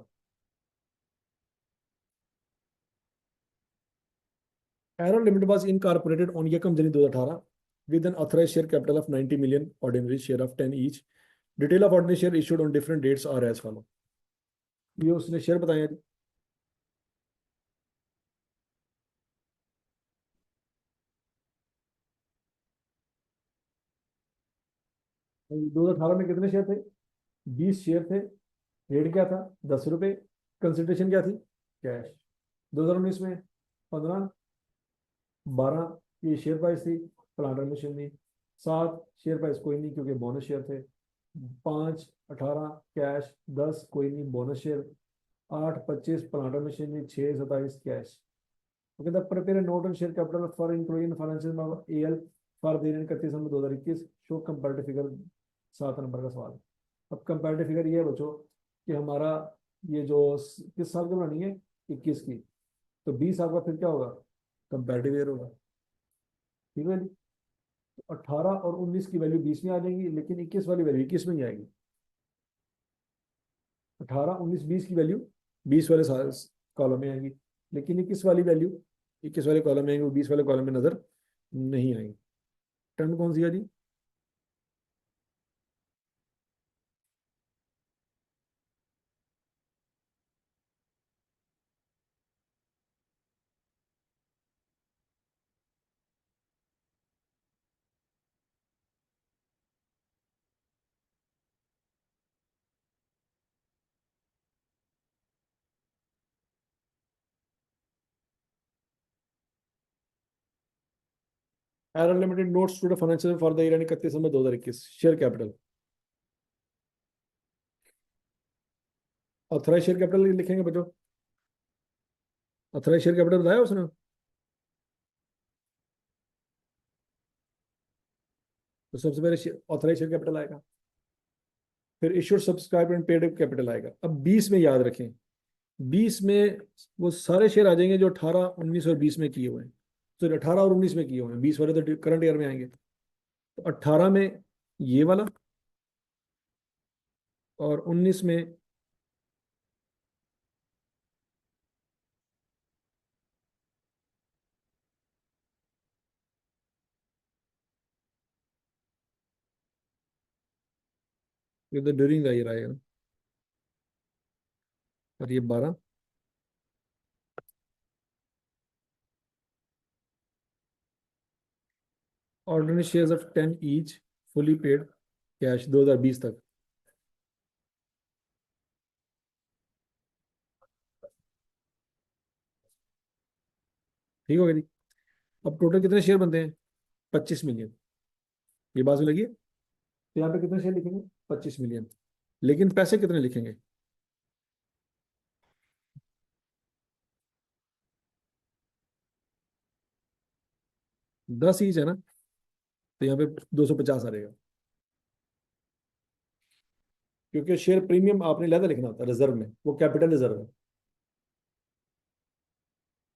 [SPEAKER 1] arrow limited was incorporated on 1 January 2018 with an authorized share capital of 90 million, ordinary share of 10 each. Detail of ordinary share issued on different dates are as follow। ये उसने शेयर बताया जी। 2018 में कितने शेयर थे? 20 शेयर थे। रेट क्या था? 10 रुपए। कंसिडरेशन क्या थी? कैश। 2019 में 15, 12 ये शेयर प्राइस थी, प्लांटर मशीन नहीं। 7 शेयर प्राइस कोई नहीं क्योंकि बोनस शेयर थे। 5, 18 कैश। 10 कोई नहीं बोनस शेयर। 8, 25 प्लांटर मशीन नहीं। 6, 27 कैश। तो कहता prepare note on share capital for including financial AL for the 31 December 2021 show comparative figure. 7 number का सवाल। अब कंपैरेटिव फिगर ये है बच्चों कि हमारा ये जो किस साल की बनानी है, 21 की, तो 20 आपका फिर क्या होगा, कंपैरेटिव ईयर होगा। ठीक है जी। तो 18 और 19 की वैल्यू 20 में आ जाएगी, लेकिन 21 वाली वैल्यू 21 में ही आएगी। 18 19 20 की वैल्यू 20 वाले कॉलम में आएगी, लेकिन 21 वाली वैल्यू 21 वाले कॉलम में आएंगे, वो 20 वाले कॉलम में नजर नहीं आएंगी। टर्म कौन सी है जी? Error Limited notes to the financial for the year 31 December 2021 share capital. Authorise share capital लिखेंगे बच्चों। ऑथराइज शेयर कैपिटल बताया उसने। तो सबसे पहले ऑथराइज शेयर कैपिटल आएगा, फिर issued subscribe and paid capital आएगा। अब 20 में याद रखें, 20 में वो सारे शेयर आ जाएंगे जो 18 19 और 20 में किए हुए हैं। तो 18 और 19 में किए हुए हैं, 20 वाले तो करंट ईयर में आएंगे। तो 18 में ये वाला, और 19 में ये तो ड्यूरिंग द ईयर आएगा ना। और ये 12 ordinary shares of 10 each fully paid cash 2020 तक। ठीक हो गया जी। अब टोटल कितने शेयर बनते हैं? 25 मिलियन। ये बात में लगी है। तो यहाँ पे कितने शेयर लिखेंगे? 25 मिलियन। लेकिन पैसे कितने लिखेंगे? 10 ईच है ना, तो यहाँ पे 250 आ जाएगा, क्योंकि शेयर प्रीमियम आपने लहदा लिखना होता है रिजर्व में, वो कैपिटल रिजर्व है।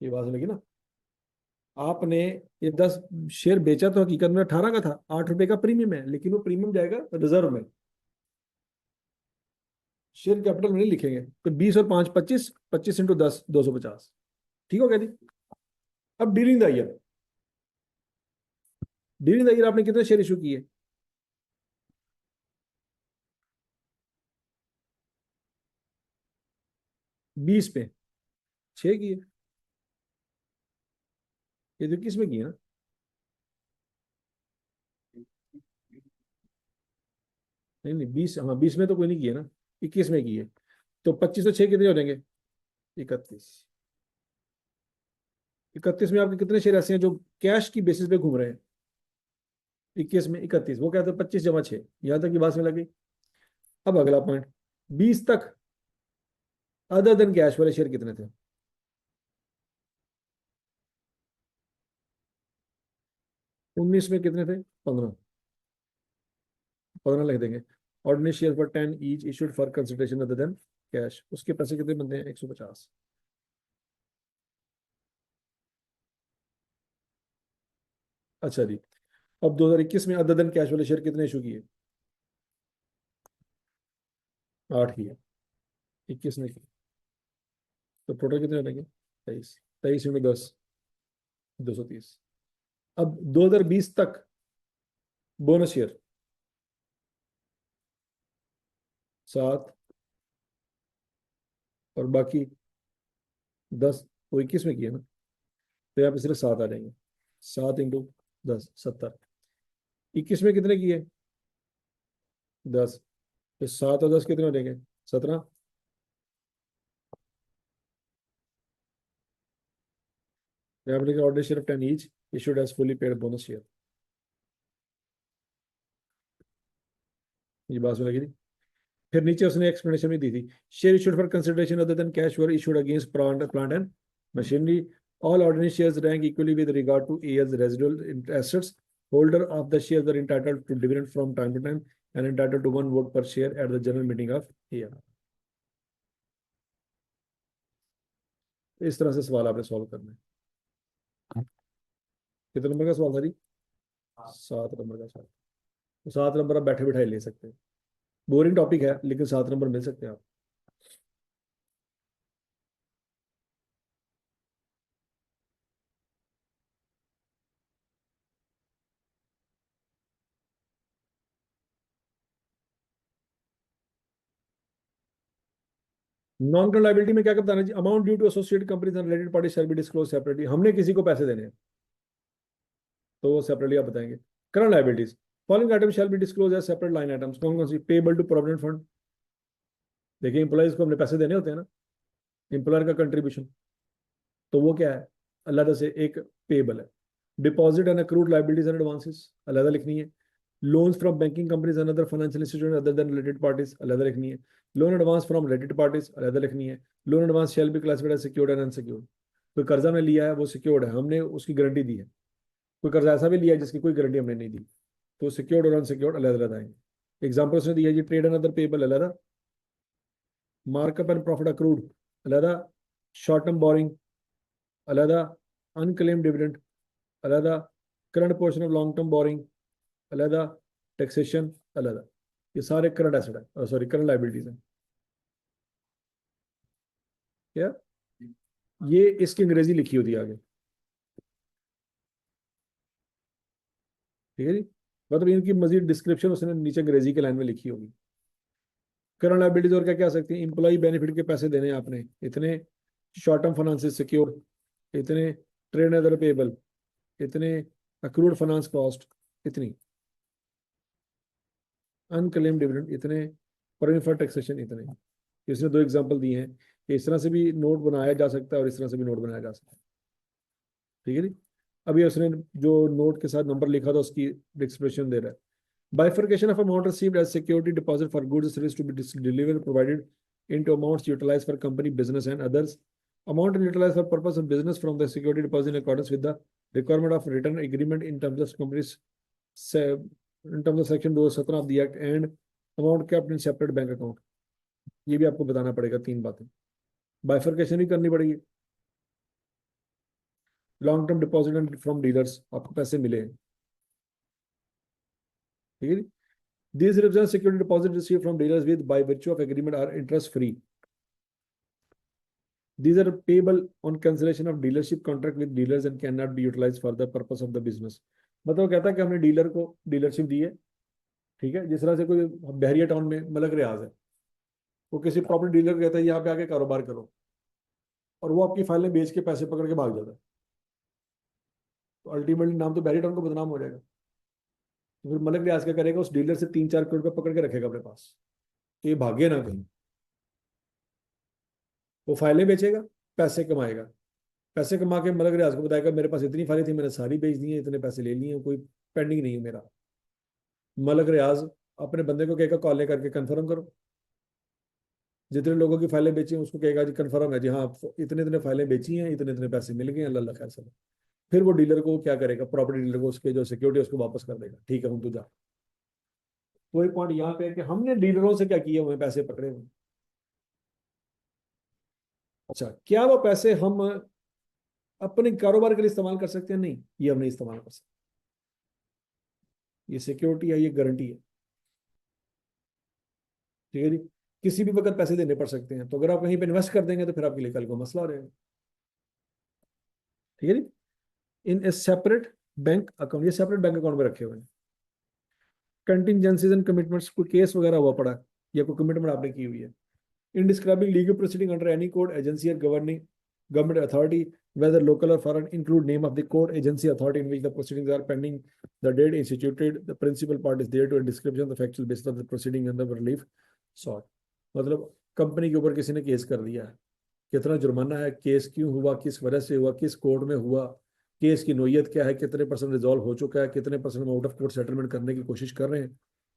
[SPEAKER 1] ये बात लगी ना। आपने ये 10 शेयर बेचा तो हकीकत में 18 का था, 8 रुपए का प्रीमियम है, लेकिन वो प्रीमियम जाएगा रिजर्व में, शेयर कैपिटल में नहीं लिखेंगे। तो 20 और 5 25, 25 इंटू 10 250। ठीक हो गया जी। अब dealing the year, dealing the year आपने कितने शेयर इशू किए? 20 पे 6 किए। ये तो किस में किए ना? नहीं नहीं 20, हाँ 20 में तो कोई नहीं किए ना, 21 में किए। तो 25 और 6 कितने हो जाएंगे? 31। 31 में आपके कितने शेयर ऐसे हैं जो कैश की बेसिस पे घूम रहे हैं? 21 में 31, वो कहते हैं 25 जमा 6। यहां तक की बात में लगी। अब अगला पॉइंट, 20 तक अदर देन कैश वाले शेयर कितने थे? 19 में कितने थे? 15। 15 लिख देंगे। Ordinary share for 10 each issued for consideration other than cash, उसके पैसे कितने बनते हैं? 150। अच्छा जी। अब 2021 में अदर देन कैश वाले शेयर कितने इशू किए? 8 किए। 21 में किए। तो टोटल कितने बनेंगे? 23। 23 में 10 230। अब 2020 तक बोनस शेयर 7, और बाकी 10, वो 21 में किए ना, तो यहाँ पे सिर्फ 7 आ जाएंगे। 7 इंटू 10 70। 21 में कितने किए? 10। तो 7 और 10 कितने हो जाएंगे? 17। यहाँ पे order share of 10 each issued as fully paid bonus share. ये बात सुन लगी थी। फिर नीचे उसने एक्सप्लेनेशन भी दी थी। Share issued for consideration other than cash were issued against plant and machinery All ordinary shares rank equally with regard to A as residual assets. Holder of the shares are entitled to dividend from time to time and entitled to 1 vote per share at the general meeting of A. इस तरह से सवाल आपने सॉल्व करना है। कितने नंबर का सवाल था जी? 7 नंबर का सवाल। तो 7 नंबर आप बैठे बैठाए ले सकते हैं। बोरिंग टॉपिक है लेकिन 7 नंबर मिल सकते हैं आप। नॉन करंट लायबिलिटी में क्या बताना चाहिए? Amount due to associated companies and related party shall be disclose separately. हमने किसी को पैसे देने हैं तो वो सेपरेटली आप बताएंगे। Current liabilities, following item shall be disclose as separate line items. कौन कौन सी? पेबल टू प्रोविडेंट फंड, देखिए एम्प्लॉइज को हमने पैसे देने होते हैं ना, एम्प्लॉयर का कंट्रीब्यूशन, तो वो क्या है? अलग से एक पेबल है। Deposit and accrued liabilities and advances अलग लिखनी है। Loans from banking companies and other financial institution other than related parties अलग लिखनी है। Loan advance from related parties अलग लिखनी है। Loan advance shall be classified as secured and unsecured. कोई कर्जा में लिया है वो सिक्योर्ड है, हमने उसकी गारंटी दी है। कोई कर्जा ऐसा भी लिया है जिसकी कोई गारंटी हमने नहीं दी, तो सिक्योर्ड और अनसिक्योर्ड अलग अलग आएंगे। एग्जाम्पल उसने दिया जी, ट्रेड एंड अदर पेबल अलग, मार्कअप एंड प्रॉफिट अक्रूड अलग, शॉर्ट टर्म बोरिंग अलग, अनक्लेम डिविडेंड अलग, current portion of long term borrowing अलग, टैक्सेशन अलग। ये सारे करंट एसेट है, सॉरी करंट लाइबिलिटीज है। क्या ये इसकी अंग्रेजी लिखी होती है आगे, ठीक है जी। मतलब इनकी मजीद डिस्क्रिप्शन उसने नीचे अंग्रेजी के लाइन में लिखी होगी। करंट लाइबिलिटीज और क्या क्या आ सकती है? इंप्लॉई बेनिफिट के पैसे देने आपने इतने, शॉर्ट टर्म फाइनेंस सिक्योर इतने, ट्रेड अदर पेबल इतने, अक्रूड फाइनेंस कॉस्ट इतनी, अनक्लेम डिविडेंड इतने, प्रोविजन फॉर टैक्सेशन इतने। इसने 2 एग्जांपल दिए हैं। इस तरह से भी नोट बनाया जा सकता है और इस तरह से भी नोट बनाया जा सकता है, ठीक है जी। अभी उसने जो नोट के साथ नंबर लिखा था उसकी एक्सप्रेशन दे रहा है। Bifurcation of amount received as security deposit for goods services to be delivered provided into amounts utilized for company business and others. Amount utilized for purpose of business from the security deposit in accordance with the requirement of written agreement in terms of companies in terms of section 217 of the act and amount kept in separate bank account. ये भी आपको बताना पड़ेगा 3 बातें। बाइफर्केशन भी करनी पड़ेगी। Long term deposit from dealers, आपको पैसे मिले हैं, ठीक है। These represent security deposit received from dealers with by virtue of agreement are interest free. These are payable on cancellation of dealership contract with dealers and cannot be utilized for the purpose of the business. मतलब कहता है कि हमने डीलर को डीलरशिप दी है, ठीक है। जिस तरह से कोई बहरिया टाउन में मलक रियाज है, वो किसी प्रॉपर्टी डीलर को कहता है यहाँ पे आके कारोबार करो, और वो आपकी फाइलें बेच के पैसे पकड़ के भाग जाता है, तो अल्टीमेटली नाम तो बहरिया टाउन को बदनाम हो जाएगा। तो फिर मलक रियाज क्या करेगा? उस डीलर से 3-4 करोड़ रुपये पकड़ के रखेगा अपने पास कि ये भागे ना कहीं। वो फाइलें बेचेगा, पैसे कमाएगा, पैसे कमा के मलक रियाज को बताएगा मेरे पास इतनी फाइलें थी, मैंने सारी बेच दी हैं, इतने पैसे ले लिए हैं, कोई पेंडिंग नहीं है मेरा। मलक रियाज अपने बंदे को कहेगा कॉल करके कंफर्म करो, जितने लोगों की फाइलें बेची हैं उसको कहेगा जी कंफर्म है जी, हाँ इतने इतने फाइलें बेची हैं, इतने इतने पैसे मिल गए, अल्लाह खैर सब। फिर वो डीलर को क्या करेगा? प्रॉपर्टी डीलर को उसके जो सिक्योरिटी उसको वापस कर देगा, ठीक है हम तो जा। कोई पॉइंट यहाँ पे है कि हमने डीलरों से क्या किया हुए पैसे पकड़े हुए। अच्छा, क्या वो पैसे हम अपने कारोबार के लिए इस्तेमाल कर सकते हैं? नहीं, ये हम नहीं इस्तेमाल कर सकते। ये सिक्योरिटी है, ये गारंटी है, ठीक है जी। किसी भी वक्त पैसे देने पड़ सकते हैं, तो अगर आप कहीं पे इन्वेस्ट कर देंगे तो फिर आपके लिए कल को मसला हो जाएगा, ठीक है जी। इन ए सेपरेट बैंक अकाउंट, ये सेपरेट बैंक अकाउंट में रखे हुए हैं। कंटिजेंसीज एंड कमिटमेंट्स, कोई केस वगैरह हुआ पड़ा है या कोई कमिटमेंट आपने की हुई है। इन describing legal proceeding under any court agency और governing government authority, whether local or foreign, include name of the court, agency, authority in which the proceedings are pending, the date instituted, the principal part is there to a description of the factual basis of the proceeding and the relief sought. मतलब कंपनी के ऊपर किसी ने केस कर दिया है, कितना जुर्माना है, केस क्यों हुआ, किस वजह से हुआ, किस कोर्ट में हुआ, केस की नोयत क्या है, कितने % रिजॉल्व हो चुका है, कितने % आउट ऑफ कोर्ट सेटलमेंट करने की कोशिश कर रहे हैं,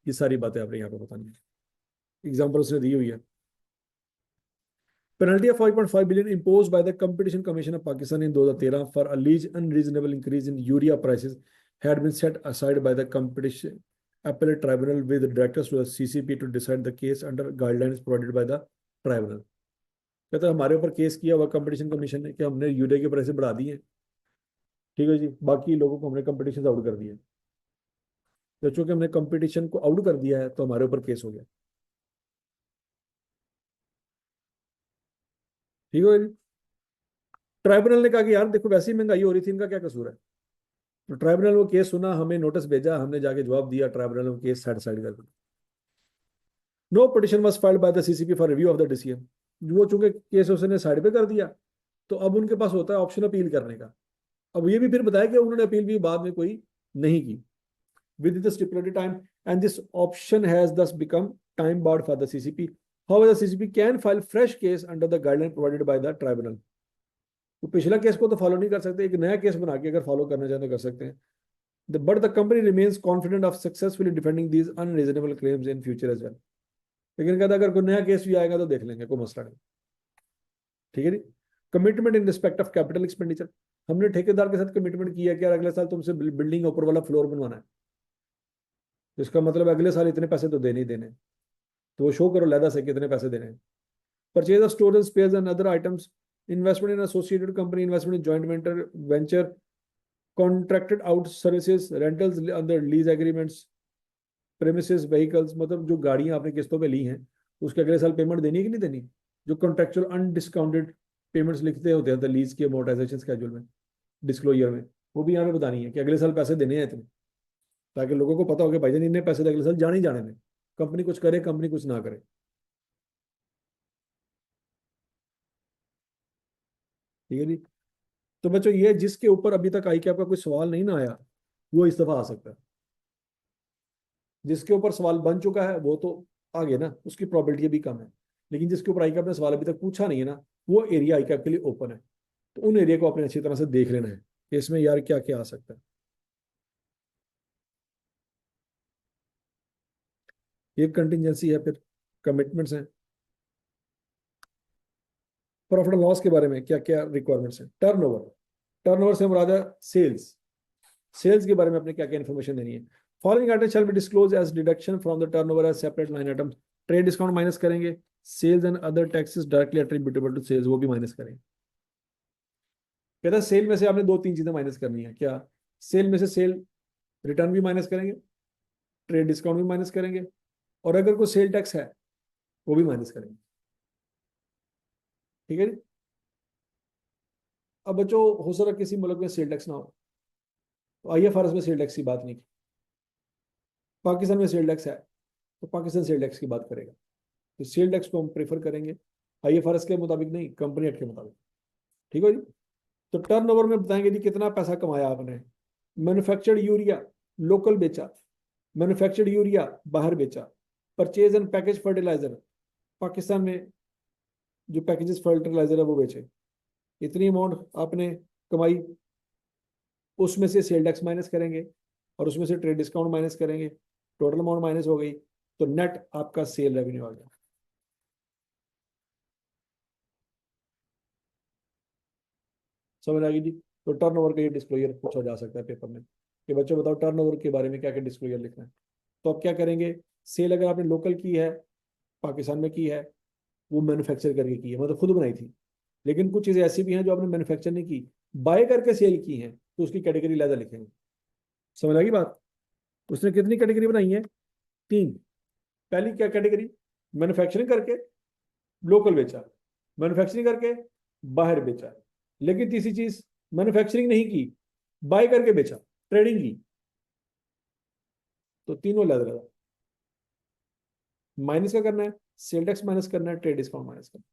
[SPEAKER 1] ये सारी बातें आपने यहाँ पे बतानी है। एग्जाम्पल उसने दी हुई है। Penalty of 5.5 billion imposed by the Competition Commission of Pakistan in 2013 for alleged unreasonable increase in urea prices had been set aside by the Competition Appellate Tribunal with directors to the CCP to decide the case under guidelines provided by the tribunal. कहते हमारे ऊपर केस किया हुआ कंपटीशन कमीशन ने कि हमने यूरिया के प्राइस बढ़ा दिए, ठीक है जी, बाकी लोगों को हमने कंपटीशन से आउट कर दिया। तो चूंकि हमने कंपटीशन को आउट कर दिया है तो हमारे ऊपर केस हो गया, ठीक है जी। ट्राइब्यूनल ने कहा कि यार देखो वैसी महंगाई हो रही थी, इनका क्या कसूर है। तो ट्राइब्यूनल वो केस सुना, हमें नोटिस भेजा, हमने जाके जवाब दिया, ट्राइब्यूनल ने केस साइड कर दिया। No petition was filed by the CCP for review of the decision. वो चूंकि केस उसने साइड पे कर दिया तो अब उनके पास होता है ऑप्शन अपील करने का। अब ये भी फिर बताया कि उन्होंने अपील भी बाद में कोई नहीं की with the stipulated time, and this option has thus become time barred for the CCP. However, the CCP can file fresh case under the guideline provided by the tribunal. तो पिछला केस को तो फॉलो नहीं कर सकते, एक नया केस बना के अगर फॉलो करना चाहते तो कर सकते हैं। But the company remains confident of successfully defending these unreasonable claims in future as well. लेकिन कहता अगर कोई नया केस भी आएगा तो देख लेंगे, कोई मसला नहीं, ठीक है जी। Commitment in respect of capital expenditure, हमने ठेकेदार के साथ कमिटमेंट किया कि अगले साल तुमसे बिल्डिंग ऊपर वाला फ्लोर बनवाना है, इसका मतलब अगले साल इतने पैसे तो देने ही देने, तो वो शो करो लैदा से कितने पैसे देने हैं। Purchase of storage spares and other items, investment in associated company, investment in joint venture, contracted out services, rentals under lease agreements, premises vehicles, मतलब जो गाड़ियां आपने किस्तों पे ली हैं उसके अगले साल पेमेंट देनी है कि नहीं देनी। जो कॉन्ट्रेक्चुअल अनडिस्काउंटेड पेमेंट्स लिखते होते हैं लीज के अमोर्टाइजेशन स्केड्यूल में, डिस्क्लोजर में, वो भी यहाँ पे बतानी है कि अगले साल पैसे देने हैं इतने, ताकि लोगों को पता हो कि भाई जान इतने पैसे अगले साल जाने ही जाने में, कंपनी कुछ करे कंपनी कुछ ना करे, ठीक है जी। तो बच्चों ये जिसके ऊपर अभी तक आई कि आपका कोई सवाल नहीं ना आया वो इस दफा आ सकता है, जिसके ऊपर सवाल बन चुका है वो तो आगे ना उसकी प्रोबेबिलिटी भी कम है, लेकिन जिसके ऊपर आई कैप ने सवाल अभी तक पूछा नहीं है ना, वो एरिया आई कैप के लिए ओपन है। तो उन एरिया को अपने अच्छी तरह से देख लेना है कि इसमें यार क्या क्या आ सकता है। एक कंटिजेंसी है, फिर कमिटमेंट्स हैं। प्रॉफिट एंड लॉस के बारे में क्या क्या रिक्वायरमेंट्स हैं। टर्नओवर, टर्नओवर से मुराद है सेल्स, सेल्स के बारे में अपने क्या क्या इन्फॉर्मेशन देनी है। Following item shall be disclose as deduction from the turnover as separate line item. Trade discount minus करेंगे, sales and other taxes directly attributable to sales वो भी माइनस करेंगे। कहता है सेल में से आपने दो तीन चीजें माइनस करनी है। क्या? सेल में से सेल रिटर्न भी माइनस करेंगे, ट्रेड डिस्काउंट भी माइनस करेंगे, और अगर कोई सेल टैक्स है वो भी माइनस करेंगे, ठीक है जी। अब बच्चों हो सकता है किसी मुल्क में सेल टैक्स ना हो, तो IFRS में सेल टैक्स की बात नहीं की। पाकिस्तान में सेल टैक्स है तो पाकिस्तान सेल टैक्स की बात करेगा, तो सेल टैक्स को हम प्रेफर करेंगे IFRS के मुताबिक नहीं, कंपनी एक्ट के मुताबिक, ठीक है जी। तो टर्नओवर में बताएंगे जी कितना पैसा कमाया आपने। मैन्युफैक्चर्ड यूरिया लोकल बेचा, मैन्युफैक्चर्ड यूरिया बाहर बेचा, purchase and package fertilizer Pakistan में जो पैकेजेस फर्टिलाइजर है वो बेचे, इतनी अमाउंट आपने कमाई, उसमें से सेल टैक्स माइनस करेंगे और उसमें से ट्रेड डिस्काउंट माइनस करेंगे, टोटल अमाउंट माइनस हो गई, तो नेट आपका सेल रेवेन्यू आ गया। समझ आ गई जी। तो टर्नओवर का ये डिस्क्लोजर पूछा जा सकता है पेपर में कि बच्चों बताओ टर्नओवर के बारे में क्या क्या डिस्क्लोजर लिखना है। तो आप क्या करेंगे, सेल अगर आपने लोकल की है, पाकिस्तान में की है, वो मैन्युफैक्चर करके की है, मतलब खुद बनाई थी, लेकिन कुछ चीजें ऐसी भी हैं जो आपने मैन्युफैक्चर नहीं की, बाय करके सेल की है, तो उसकी कैटेगरी अलग लिखेंगे। समझ आ गई बात। उसने कितनी कैटेगरी बनाई है? तीन। पहली क्या कैटेगरी, मैन्युफैक्चरिंग करके लोकल बेचा, मैन्युफैक्चरिंग करके बाहर बेचा, लेकिन तीसरी चीज मैन्युफैक्चरिंग नहीं की, बाय करके बेचा, ट्रेडिंग की, तो तीनों अलग अलग। माइनस क्या करना है, सेल टैक्स माइनस करना है, ट्रेड डिस्काउंट माइनस करना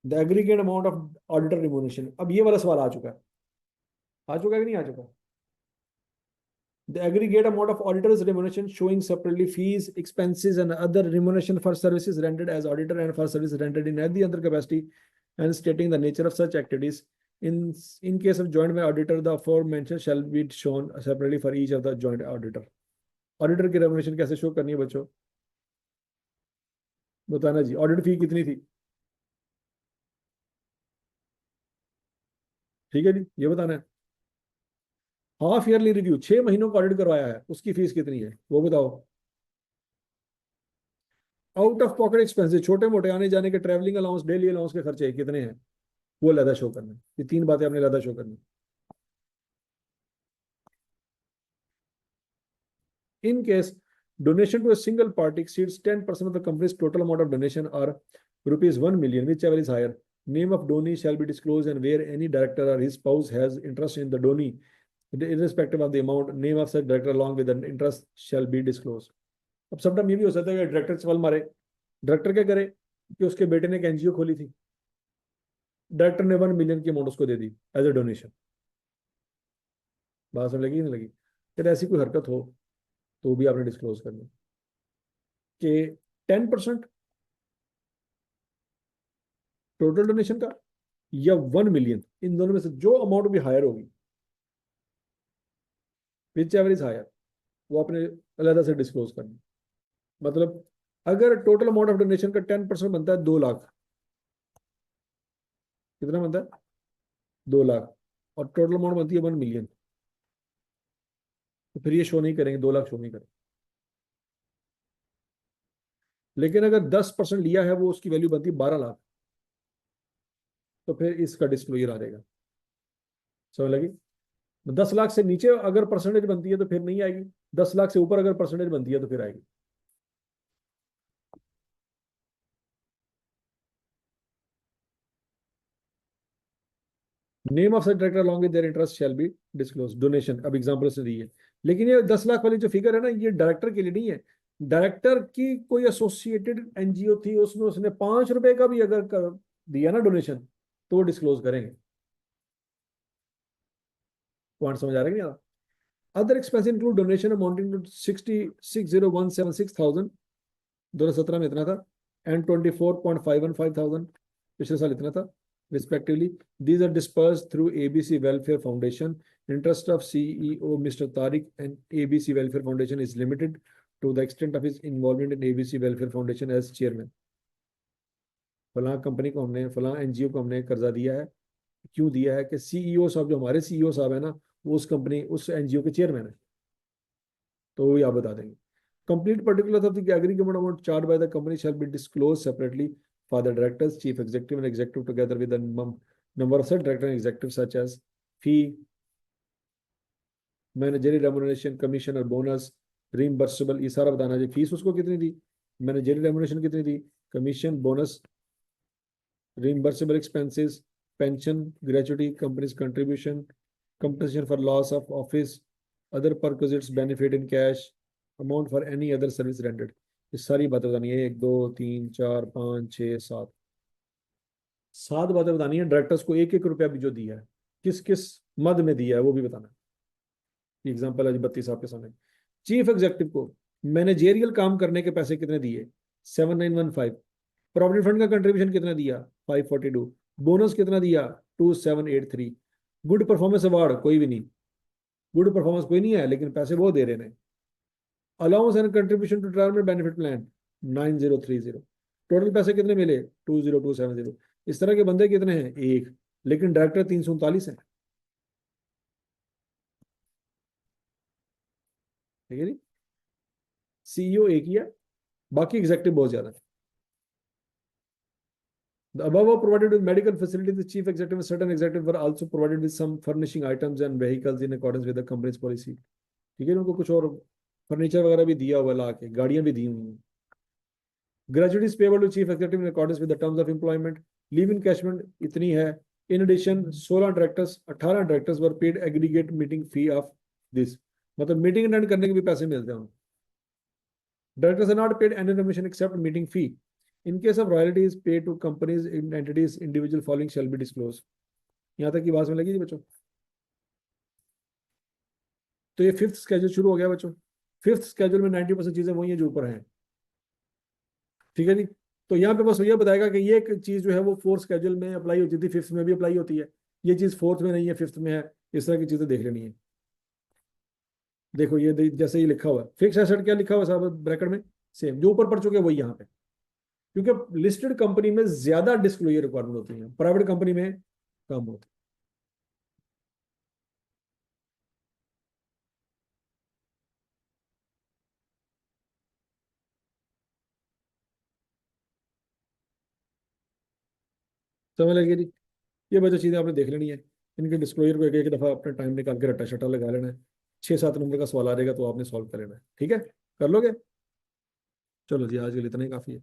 [SPEAKER 1] है। The aggregate amount of auditor remuneration, अब ये वाला सवाल आ चुका है, आ चुका है कि नहीं आ चुका। The aggregate amount of auditor's remuneration showing separately fees, expenses, and other remuneration for services rendered as auditor and for services rendered in any other capacity, and stating the nature of such activities. In case of joint by auditor, the aforementioned shall be shown separately for each of the joint auditor. Auditor की remuneration कैसे show करनी है बच्चों, बताना जी। ऑडिट फी कितनी थी? ठीक है जी, ये बताना है। हाफ ईयरली रिव्यू, 6 महीनों का ऑडिट करवाया है, उसकी फीस कितनी है वो बताओ। आउट ऑफ पॉकेट एक्सपेंसेस, छोटे मोटे आने जाने के, ट्रैवलिंग अलाउंस, डेली अलाउंस के खर्चे कितने हैं, वो लदा शो करना है। ये 3 बातें आपने लदा शो करनी। In case donation to a single party exceeds 10% of the company's total amount of donation or rupees 1 million, whichever is higher, name of donee shall be disclosed, and where any director or his spouse has interest in the donee, irrespective of the amount, name of such director along with the interest shall be disclosed. अब समटाइम ये भी हो सकता है कि डायरेक्टर सवाल मारे, डायरेक्टर क्या करे कि उसके बेटे ने एक एनजीओ खोली थी, डायरेक्टर ने 1 मिलियन की अमाउंट उसको दे दी एज ए डोनेशन। बात समझ लगी नहीं लगी? फिर ऐसी कोई हरकत हो तो भी आपने डिस्क्लोज करना कि 10% टोटल डोनेशन का या 1 मिलियन, इन दोनों में से जो अमाउंट भी हायर होगी, विच एवर इज हायर, वो अपने अलग से डिस्क्लोज करना। मतलब अगर टोटल अमाउंट ऑफ डोनेशन का 10% बनता है 2 लाख, कितना बनता है 2 लाख, और टोटल अमाउंट बनती है 1 मिलियन, तो फिर ये शो नहीं करेंगे, 2 लाख शो नहीं करेंगे। लेकिन अगर 10% लिया है, वो उसकी वैल्यू बनती है 12 लाख, तो फिर इसका डिस्क्लोजर आ जाएगा। समझ लगी? 10 लाख से नीचे अगर परसेंटेज बनती है तो फिर नहीं आएगी, 10 लाख से ऊपर अगर परसेंटेज बनती है तो फिर आएगी। Name of such director along with their interest shell be disclose. Donation अब एग्जांपल से दी है, लेकिन ये 10 लाख वाली जो फिगर है ना, ये डायरेक्टर के लिए नहीं है। डायरेक्टर की कोई एसोसिएटेड एनजीओ थी, उसमें उसने 5 रुपए का भी अगर दिया ना डोनेशन, तो वो डिस्क्लोज करेंगे। पॉइंट समझ आ रहा है क्या? Other expense include donation amounting to 66,0176,000, 2017 में इतना था, एंड 24,515,000, पिछले साल इतना था respectively. These are dispersed through ABC Welfare Foundation. Interest of CEO Mr. Tariq and ABC Welfare Foundation is limited to the extent of his involvement in ABC Welfare Foundation as chairman. फलां कंपनी को हमने, फलां एनजीओ को हमने कर्जा दिया है। क्यों दिया है कि सीईओ साहब, जो हमारे सीईओ साहब है ना, वो उस कंपनी, उस एनजीओ के चेयरमैन है, तो वो आप बता देंगे। Complete particulars of the aggregate amount charged by the company shall be disclosed separately for the directors, chief executive, and executive together with the number of such director and executive, such as fee, managerial remuneration, commission और bonus, reimbursable, ये सारा बताना चाहिए। फीस उसको कितनी दी, मैनेजरियल रेमुनरेशन कितनी दी, commission, bonus, reimbursable expenses, pension, gratuity, company's contribution, compensation for loss of office, other perquisites, benefit in cash, amount for any other service rendered। ये सारी बातें बतानी है, 1 2 3 4 5 6 7, 7 बातें बतानी है। डायरेक्टर्स को 1 1 रुपया भी जो दिया है, किस किस मद में दिया है, वो भी बताना है। एग्जाम्पल है 32 आपके सामने। चीफ एग्जीक्यूटिव को मैनेजेरियल काम करने के पैसे कितने दिए, 7915। प्रोविडेंट फंड का कंट्रीब्यूशन कितना दिया, 542। बोनस कितना दिया, 2783। गुड परफॉर्मेंस अवार्ड कोई भी नहीं, गुड परफॉर्मेंस कोई नहीं है, लेकिन पैसे वो दे रहे हैं। Allowance and contribution to retirement benefit plan 9030। Total पैसे कितने मिले, 20270। इस तरह के बंदे कितने हैं, एक, लेकिन डायरेक्टर 339 है। ठीक है जी, सीईओ एक ही है, बाकी एग्जेक्टिव बहुत ज्यादा है। The above were provided with medical facilities. The chief executive and certain executives were also provided with some furnishing items and vehicles in accordance with the company's policy. ठीक है, उनको कुछ और फर्नीचर वगैरह भी दिया हुआ, ला के गाड़ियां भी दी हुई हैं। Gratuities payable to chief executive in accordance with the terms of employment. Leave encashment इतनी है। In addition, 18 directors were paid aggregate meeting fee of this. मतलब मीटिंग अटेंड करने के भी पैसे मिलते हैं उनको। Directors are not paid annual commission except meeting fee. In case of royalties paid to companies and entities, individual following shall be disclosed. यहाँ तक की बात में लगी जी बच्चों? तो ये फिफ्थ स्केड्यूल शुरू हो गया बच्चों। फिफ्थ स्केड्यूल में 90% चीजें वही हैं जो ऊपर हैं। ठीक है जी, तो यहाँ पे बस ये बताएगा कि ये चीज जो है वो फोर्थ स्केड्यूल में अप्लाई होती थी, फिफ्थ में भी अप्लाई होती है। ये चीज फोर्थ में नहीं है, फिफ्थ में है। इस तरह की चीजें देख लेनी है। देखो ये जैसे ही लिखा हुआ है फिक्स एसेट, क्या लिखा हुआ साहब ब्रैकेट में, सेम जो ऊपर पढ़ चुके वही यहाँ पे। क्योंकि लिस्टेड कंपनी में ज्यादा डिस्क्लोजर रिक्वायरमेंट होती है, प्राइवेट कंपनी में कम होती है। समझ लगी जी। ये वजह चीज़ें आपने देख लेनी है। इनके डिस्क्लोजर को एक एक दफ़ा अपने टाइम निकाल के रट्टा शट्टा लगा लेना है। 6-7 नंबर का सवाल आ जाएगा तो आपने सॉल्व कर लेना है, ठीक है। कर लोगे? चलो जी, आज के लिए इतना ही काफ़ी है।